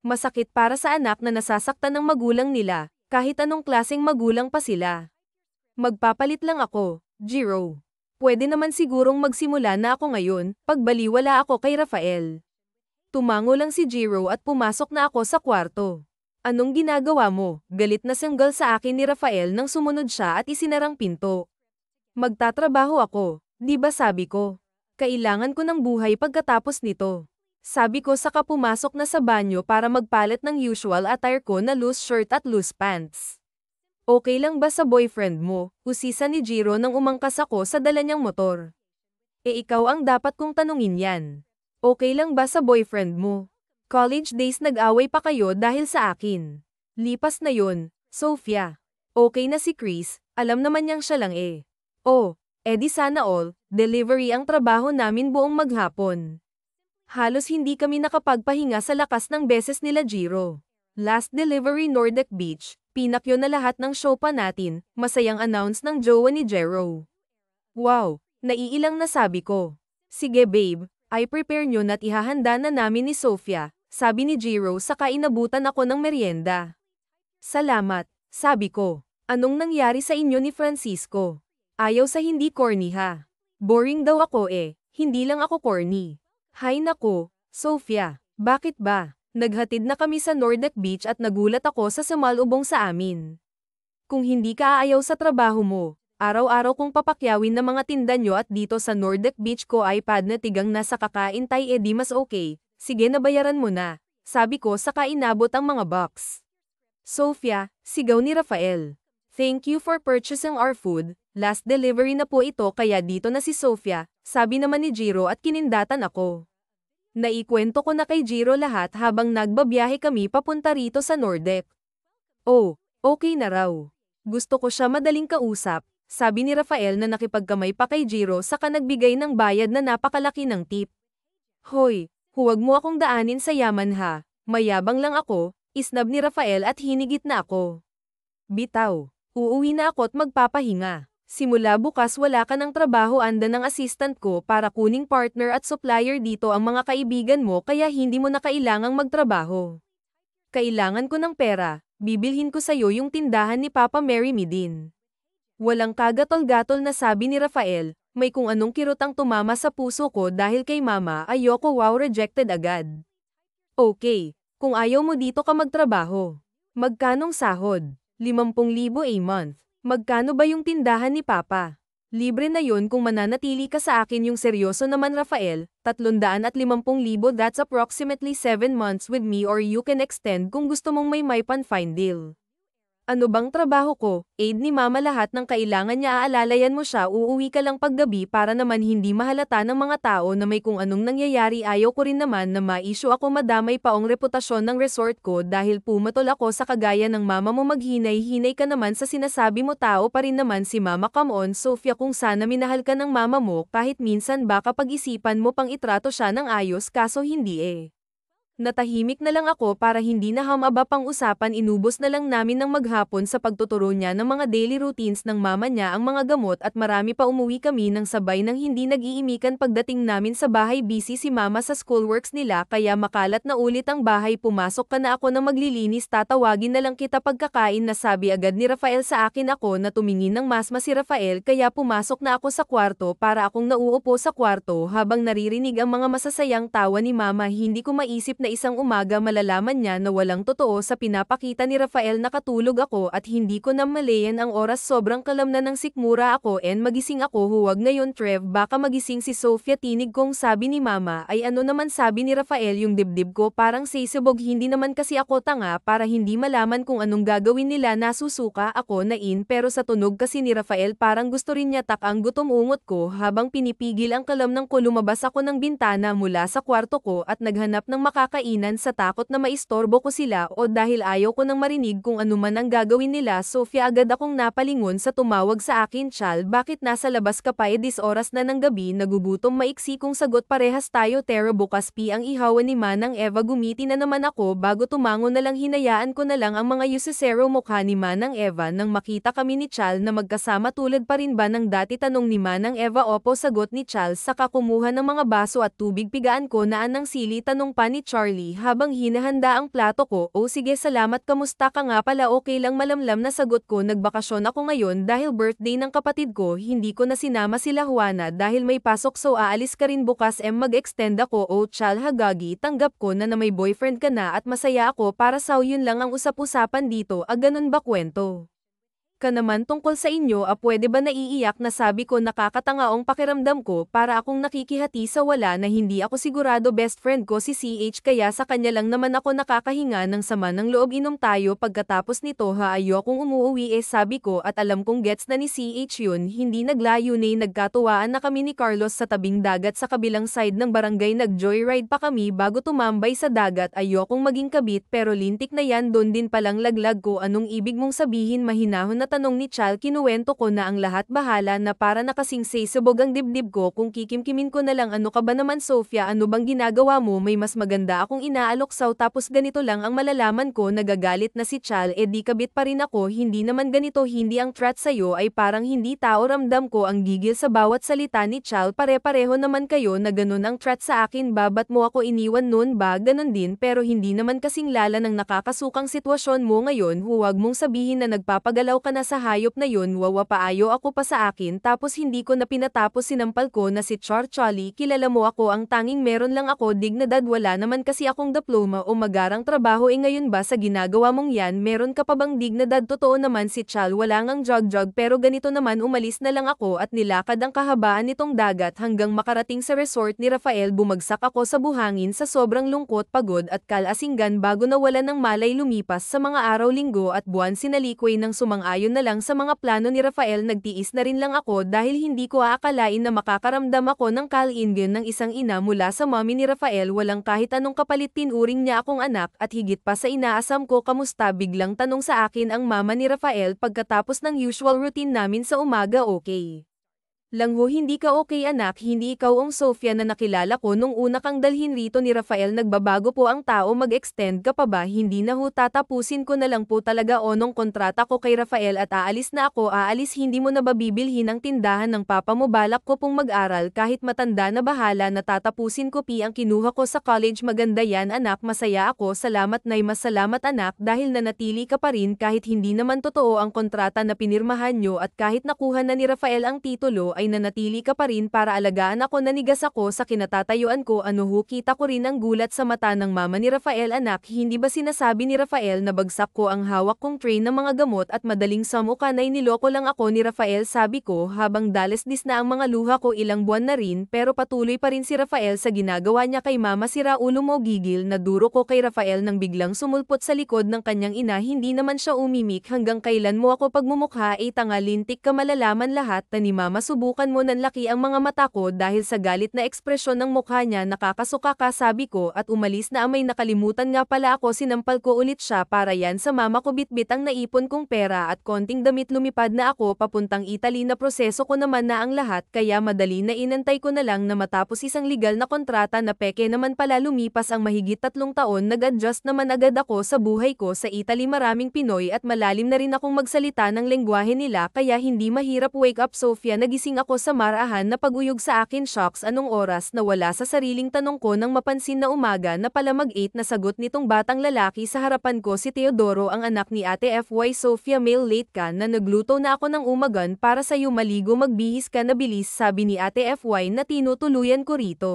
Masakit para sa anak na nasasaktan ng magulang nila, kahit anong klaseng magulang pa sila. Magpapalit lang ako, Jiro. Pwede naman sigurong magsimula na ako ngayon, pagbaliwala ako kay Rafael. Tumango lang si Jiro at pumasok na ako sa kwarto. Anong ginagawa mo? Galit na sanggal sa akin ni Rafael nang sumunod siya at isinarang pinto. Magtatrabaho ako, di ba sabi ko? Kailangan ko ng buhay pagkatapos nito. Sabi ko saka pumasok na sa banyo para magpalit ng usual attire ko na loose shirt at loose pants. Okay lang ba sa boyfriend mo? Usisa ni Jiro nang umangkas ako sa dala niyang motor. Ikaw ang dapat kong tanungin yan. Okay lang ba sa boyfriend mo? College days nag-away pa kayo dahil sa akin. Lipas na yun, Sofia. Okay na si Chris, alam naman niyang siya lang eh. Oh, edi sana all, delivery ang trabaho namin buong maghapon. Halos hindi kami nakapagpahinga sa lakas ng beses nila Jiro. Last delivery Nordic Beach, pinakyo na lahat ng show pa natin, masayang announce ng jowa ni Jero. Wow, naiilang na sabi ko. Sige babe, I prepare nyo na't ihahanda na namin ni Sofia, sabi ni Jiro saka inabutan ako ng merienda. Salamat, sabi ko. Anong nangyari sa inyo ni Francisco? Ayaw sa hindi corny ha. Boring daw ako eh, hindi lang ako corny. Hay nako, Sofia, bakit ba? Naghatid na kami sa Nordic Beach at nagulat ako sa sumalubong sa amin. Kung hindi ka aayaw sa trabaho mo, araw-araw kong papakyawin ng mga tinda nyo at dito sa Nordic Beach ko iPad na tigang nasa kakaintay edi mas okay, sige nabayaran mo na, sabi ko saka inabot ang mga box. Sofia, sigaw ni Rafael. Thank you for purchasing our food, last delivery na po ito kaya dito na si Sofia, sabi naman ni Jiro at kinindatan ako. Naikwento ko na kay Jiro lahat habang nagbabiyahe kami papunta rito sa Nordic. Oh, okay na raw. Gusto ko siya madaling kausap, sabi ni Rafael na nakipagkamay pa kay Jiro saka nagbigay ng bayad na napakalaki ng tip. Hoy, huwag mo akong daanin sa yaman ha, mayabang lang ako, isnab ni Rafael at hinigit na ako. Bitaw. Uuwi na ako at magpapahinga. Simula bukas wala ka ng trabaho anda ng assistant ko para kuning partner at supplier dito ang mga kaibigan mo kaya hindi mo na kailangang magtrabaho. Kailangan ko ng pera, bibilhin ko sa'yo yung tindahan ni Papa Mary Me din. Walang kagatol-gatol na sabi ni Rafael, may kung anong kirotang tumama sa puso ko dahil kay Mama ayoko wow rejected agad. Okay, kung ayaw mo dito ka magtrabaho. Magkanong sahod? 50,000 a month. Magkano ba yung tindahan ni Papa? Libre na yun kung mananatili ka sa akin yung seryoso naman Rafael, 350,000 that's approximately 7 months with me or you can extend kung gusto mong may pan-fine deal. Ano bang trabaho ko? Aid ni Mama lahat ng kailangan niya aalalayan mo siya uuwi ka lang paggabi para naman hindi mahalata ng mga tao na may kung anong nangyayari ayaw ko rin naman na ma-issue ako madamay pa ang reputasyon ng resort ko dahil pumatol ako sa kagaya ng mama mo maghinay-hinay ka naman sa sinasabi mo tao pa rin naman si Mama come on Sofia kung sana minahal ka ng mama mo kahit minsan baka pag-isipan mo pang itrato siya ng ayos kaso hindi eh. Natahimik na lang ako para hindi na hamaba pang usapan inubos na lang namin ng maghapon sa pagtuturo niya ng mga daily routines ng mama niya ang mga gamot at marami pa umuwi kami ng sabay nang hindi nag-iimikan pagdating namin sa bahay busy si Mama sa schoolworks nila kaya makalat na ulit ang bahay pumasok ka na ako na maglilinis tatawagin na lang kita pagkakain na sabi agad ni Rafael sa akin ako na tumingin ng masma si Rafael kaya pumasok na ako sa kwarto para akong nauupo sa kwarto habang naririnig ang mga masasayang tawa ni Mama hindi ko maisip na isang umaga malalaman niya na walang totoo sa pinapakita ni Rafael nakatulog ako at hindi ko na malayan ang oras sobrang kalamnan ng sikmura ako and magising ako huwag ngayon Trev baka magising si Sofia tinig kong sabi ni Mama ay ano naman sabi ni Rafael yung dibdib ko parang sisibog hindi naman kasi ako tanga para hindi malaman kung anong gagawin nila nasusuka ako na pero sa tunog kasi ni Rafael parang gusto rin niya tak ang gutom ungot ko habang pinipigil ang kalamnang ko lumabas ako ng bintana mula sa kwarto ko at naghanap ng makakalimutan kainan sa takot na maistorbo ko sila o dahil ayaw ko nang marinig kung ano man ang gagawin nila. Sofia, agad akong napalingon sa tumawag sa akin. Chal, bakit nasa labas ka pa? Dis oras na ng gabi. Nagugutom. Maiksi kong sagot. Parehas tayo. Tero, bukas ang ihawan ni Manang Eva. Gumiti na naman ako bago tumango na lang. Hinayaan ko na lang ang mga yusesero mukha ni Manang Eva nang makita kami ni Chal na magkasama. Tulad pa rin ba ng dati? Tanong ni Manang Eva. Opo, sagot ni Chal. Saka kumuha ng mga baso at tubig. Pigaan ko naan ng sili. Tanong pa ni Charlie habang hinahanda ang plato ko. O sige, salamat. Kamusta ka nga pala? Okay lang, malamlam na sagot ko. Nagbakasyon ako ngayon dahil birthday ng kapatid ko. Hindi ko na sinama sila Juana dahil may pasok. So aalis ka rin bukas? Mag-extend ako. O Chal, hagagi, tanggap ko na may boyfriend ka na at masaya ako para sa yun lang ang usap-usapan dito. Ganun ba kwento? Ka naman tungkol sa inyo? Pwede ba? Naiiyak na sabi ko. Nakakatangaong pakiramdam ko para akong nakikihati sa wala na hindi ako sigurado. Best friend ko si CH kaya sa kanya lang naman ako nakakahinga ng sama ng loob. Inom tayo pagkatapos nito ha. Ayokong umuwi sabi ko at alam kong gets na ni CH yun. Hindi naglayo na nagkatuwaan na kami ni Carlos sa tabing dagat sa kabilang side ng barangay. Nag-joyride pa kami bago tumambay sa dagat. Ayokong maging kabit pero lintik na yan. Doon din palang laglag ko. Anong ibig mong sabihin? Mahinahon na tanong ni Chal. Kinuwento ko na ang lahat. Bahala na para nakasingsay sabog ang dibdib ko kung kikimkimin ko na lang. Ano ka ba naman Sofia? Ano bang ginagawa mo? May mas maganda akong inaaloksaw tapos ganito lang ang malalaman ko. Nagagalit na si Chal. Di kabit pa rin ako. Hindi naman ganito. Hindi ang threat sa'yo ay parang hindi tao. Ramdam ko ang gigil sa bawat salita ni Chal. Pare-pareho naman kayo na ganun ang threat sa akin. Babat mo ako iniwan noon ba? Ganun din pero hindi naman kasing lala ng nakakasukang sitwasyon mo ngayon. Huwag mong sabihin na nagpapagalaw ka na sa hayop na yun. Wawa, paayo ako pa sa akin tapos hindi ko na pinatapos. Sinampal ko na si Charlie. Kilala mo ako, ang tanging meron lang ako dignidad. Wala naman kasi akong diploma o magarang trabaho. Ngayon ba sa ginagawa mong yan meron ka pa bang dignidad? Totoo naman si Chal, wala ngang jog pero ganito naman. Umalis na lang ako at nilakad ang kahabaan nitong dagat hanggang makarating sa resort ni Rafael. Bumagsak ako sa buhangin sa sobrang lungkot, pagod at kalasinggan bago nawala ng malay. Lumipas sa mga araw, linggo at buwan. Sinalikway ng sumang-ayon na lang sa mga plano ni Rafael. Nagtiis na rin lang ako dahil hindi ko aakalain na makakaramdam ako ng kalingan ng isang ina mula sa mommy ni Rafael. Walang kahit anong kapalit. Tinuring niya akong anak at higit pa sa inaasam ko. Kamusta? Biglang tanong sa akin ang mama ni Rafael pagkatapos ng usual routine namin sa umaga. Okay lang ho, hindi ka okay anak, hindi ikaw ang Sofia na nakilala ko nung una kang dalhin rito ni Rafael. Nagbabago po ang tao. Mag-extend ka pa ba? Hindi na ho, tatapusin ko na lang po talaga onong kontrata ko kay Rafael at aalis na ako. Aalis? Hindi mo na ba bibilhin ang tindahan ng papa mo? Balak ko pong mag-aral kahit matanda na. Bahala na, tatapusin ko ang kinuha ko sa college. Maganda yan anak, masaya ako. Salamat nay, mas salamat anak dahil nanatili ka pa rin kahit hindi naman totoo ang kontrata na pinirmahan nyo at kahit nakuha na ni Rafael ang titulo ay nanatili ka pa rin para alagaan ako. Nanigas ako sa kinatatayuan ko. Ano ho, kita ko rin ang gulat sa mata ng mama ni Rafael. Anak, hindi ba sinasabi ni Rafael na bagsak ko ang hawak kong tray ng mga gamot at madaling samukanay? Niloko lang ako ni Rafael, sabi ko habang dalesdis na ang mga luha ko. Ilang buwan na rin pero patuloy pa rin si Rafael sa ginagawa niya kay mama. Sira ulo mo. Gigil na duro ko kay Rafael nang biglang sumulpot sa likod ng kanyang ina. Hindi naman siya umimik. Hanggang kailan mo ako pagmumukha? Tanga, lintik ka, malalaman lahat ta ni mama. Subukan mo. Nanlaki ang mga mata ko dahil sa galit na ekspresyon ng mukha niya. Nakakasuka ka, sabi ko at umalis na. May nakalimutan nga pala ako. Sinampal ko ulit siya. Para yan sa mama ko. Bitbit ang naipon kong pera at konting damit. Lumipad na ako papuntang Italy. Na proseso ko naman na ang lahat kaya madali na inantay ko na lang na matapos isang legal na kontrata na peke naman pala. Lumipas ang mahigit 3 taon. Nag-adjust naman agad ako sa buhay ko sa Italy. Maraming Pinoy at malalim na rin akong magsalita ng lengguwahe nila kaya hindi mahirap. Wake up Sofia, nagising ako sa marahan na paguyog sa akin. Shocks, anong oras na? Wala sa sariling tanong ko nang mapansin na umaga na pala mag-8 na. Sagot nitong batang lalaki sa harapan ko. Si Teodoro, ang anak ni Ate FY. Sofia, mail late ka na. Nagluto na ako ng umagan para sa'yo. Maligo, magbihis ka na bilis, sabi ni Ate FY na tinutuluyan ko rito.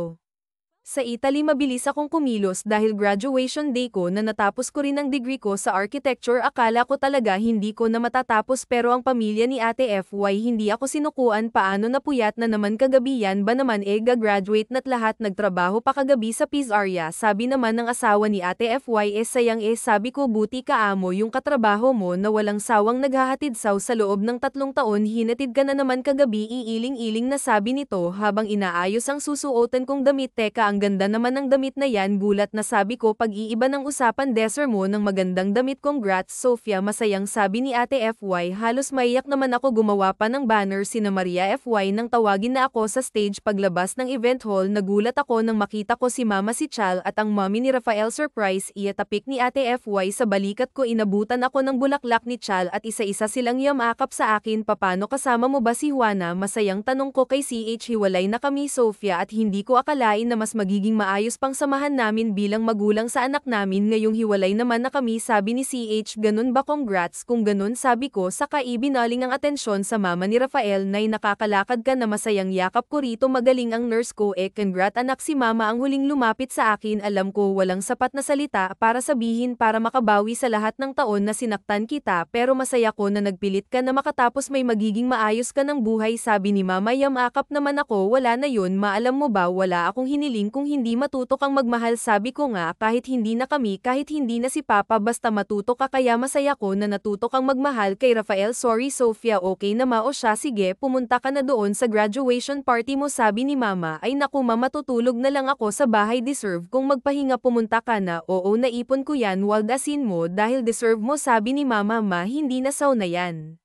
Sa Italy mabilis akong kumilos dahil graduation day ko na natapos ko rin ang degree ko sa architecture. Akala ko talaga hindi ko na matatapos pero ang pamilya ni Ate FY hindi ako sinukuan. Paano napuyat na naman kagabi? Yan ba naman gagraduate na't lahat? Nagtrabaho pa kagabi sa Pizzeria. Sabi naman ng asawa ni Ate FY sayang sabi ko buti ka amo yung katrabaho mo na walang sawang naghahatid saw sa loob ng 3 taon. Hinatid ka na naman kagabi. Iiling-iling na sabi nito habang inaayos ang susuotan kong damit. Teka, ang ganda naman ng damit na yan, gulat na sabi ko pag-iiba ng usapan deser mo ng magandang damit, congrats Sofia, masayang sabi ni Ate FY, halos maiyak naman ako, gumawa pa ng banner sina Maria FY nang tawagin na ako sa stage paglabas ng event hall, nagulat ako nang makita ko si Mama, si Chal at ang mommy ni Rafael, surprise iatapik ni Ate FY sa balikat ko, inabutan ako ng bulaklak ni Chal at isa-isa silang yamakap sa akin, papano kasama mo ba si Juana, masayang tanong ko kay CH, hiwalay na kami Sofia at hindi ko akalain na mas magiging maayos pang samahan namin bilang magulang sa anak namin, ngayong hiwalay naman na kami, sabi ni CH, ganun ba, congrats kung ganun, sabi ko, saka ibinaling ang atensyon sa mama ni Rafael, nay nakakalakad ka na, masayang yakap ko rito, magaling ang nurse ko, congrats anak, si mama ang huling lumapit sa akin, alam ko walang sapat na salita para sabihin para makabawi sa lahat ng taon na sinaktan kita, pero masaya ko na nagpilit ka na makatapos may magiging maayos ka ng buhay, sabi ni mama, yamakap naman ako, wala na yun ma, alam mo ba wala akong hiniling kung hindi matuto kang magmahal, sabi ko nga kahit hindi na kami, kahit hindi na si Papa, basta matuto ka, kaya masaya ko na natuto kang magmahal kay Rafael, sorry Sofia, okay na ma, o siya sige pumunta ka na doon sa graduation party mo, sabi ni mama, ay naku ma, matutulog na lang ako sa bahay, deserve kung magpahinga, pumunta ka na, oo naipon ko yan, waldasin mo dahil deserve mo, sabi ni mama, ma hindi na saw na yan.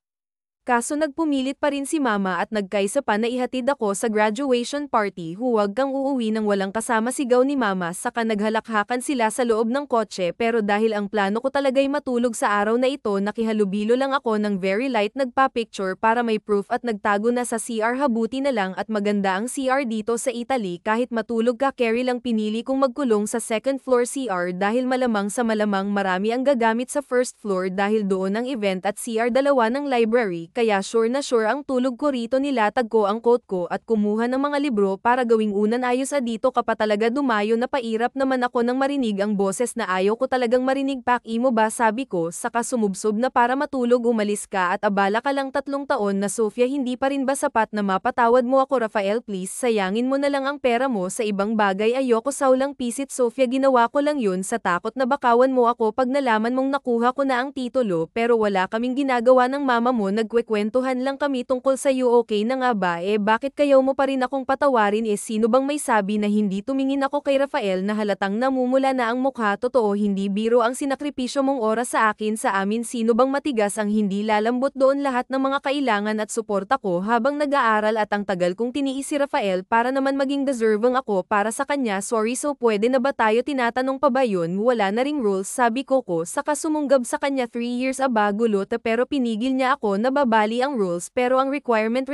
Kaso nagpumilit pa rin si mama at nagkaisa pa na ihatid ako sa graduation party, huwag kang uuwi nang walang kasama, sigaw ni mama, saka naghalakhakan sila sa loob ng kotse, pero dahil ang plano ko talagay matulog sa araw na ito, nakihalubilo lang ako ng very light, nagpa-picture para may proof at nagtago na sa CR, habuti na lang at maganda ang CR dito sa Italy, kahit matulog ka carry lang, pinili kong magkulong sa second floor CR dahil malamang sa malamang marami ang gagamit sa first floor dahil doon ang event at CR dalawa ng library, kaya sure na sure ang tulog ko rito, nilatag ko ang coat ko at kumuha ng mga libro para gawing unan, ayos dito ka pa talaga dumayo, napairap naman ako nang marinig ang boses na ayaw ko talagang marinig, paki mo ba, sabi ko, saka sumubsob na para matulog, umalis ka at abala ka lang 3 taon na Sofia, hindi pa rin ba sapat na mapatawad mo ako, Rafael please, sayangin mo na lang ang pera mo sa ibang bagay, ayoko saulang pisit Sofia, ginawa ko lang yun sa takot na bakawan mo ako pag nalaman mong nakuha ko na ang titulo, pero wala kaming ginagawa ng mama mo, nagkwekwentuhan lang kami tungkol sa iyo, okay na nga ba, bakit kayaw mo pa rin akong patawarin, sino bang may sabi na hindi tumingin ako kay Rafael na halatang namumula na ang mukha, totoo hindi biro ang sinakripisyo mong oras sa akin, sa amin, sino bang matigas ang hindi lalambot doon, lahat ng mga kailangan at suporta ko habang nag-aaral at ang tagal kong tiniis si Rafael para naman maging deserving ako para sa kanya, sorry, so pwede na ba tayo, tinatanong pa ba yun, wala na ring rules, sabi ko, saka sumunggab sa kanya 3 years gulot, pero pinigil niya ako, nababali ang rules, pero ang requirement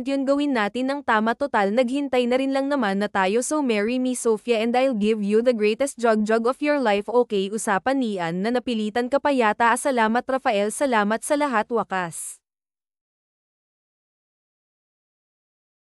yun, gawin natin ng tama, total naghintay na rin lang naman na tayo, so marry me Sofia and I'll give you the greatest jug of your life, okay, usapan niyan na napilitan ka pa yata, salamat Rafael, salamat sa lahat, wakas.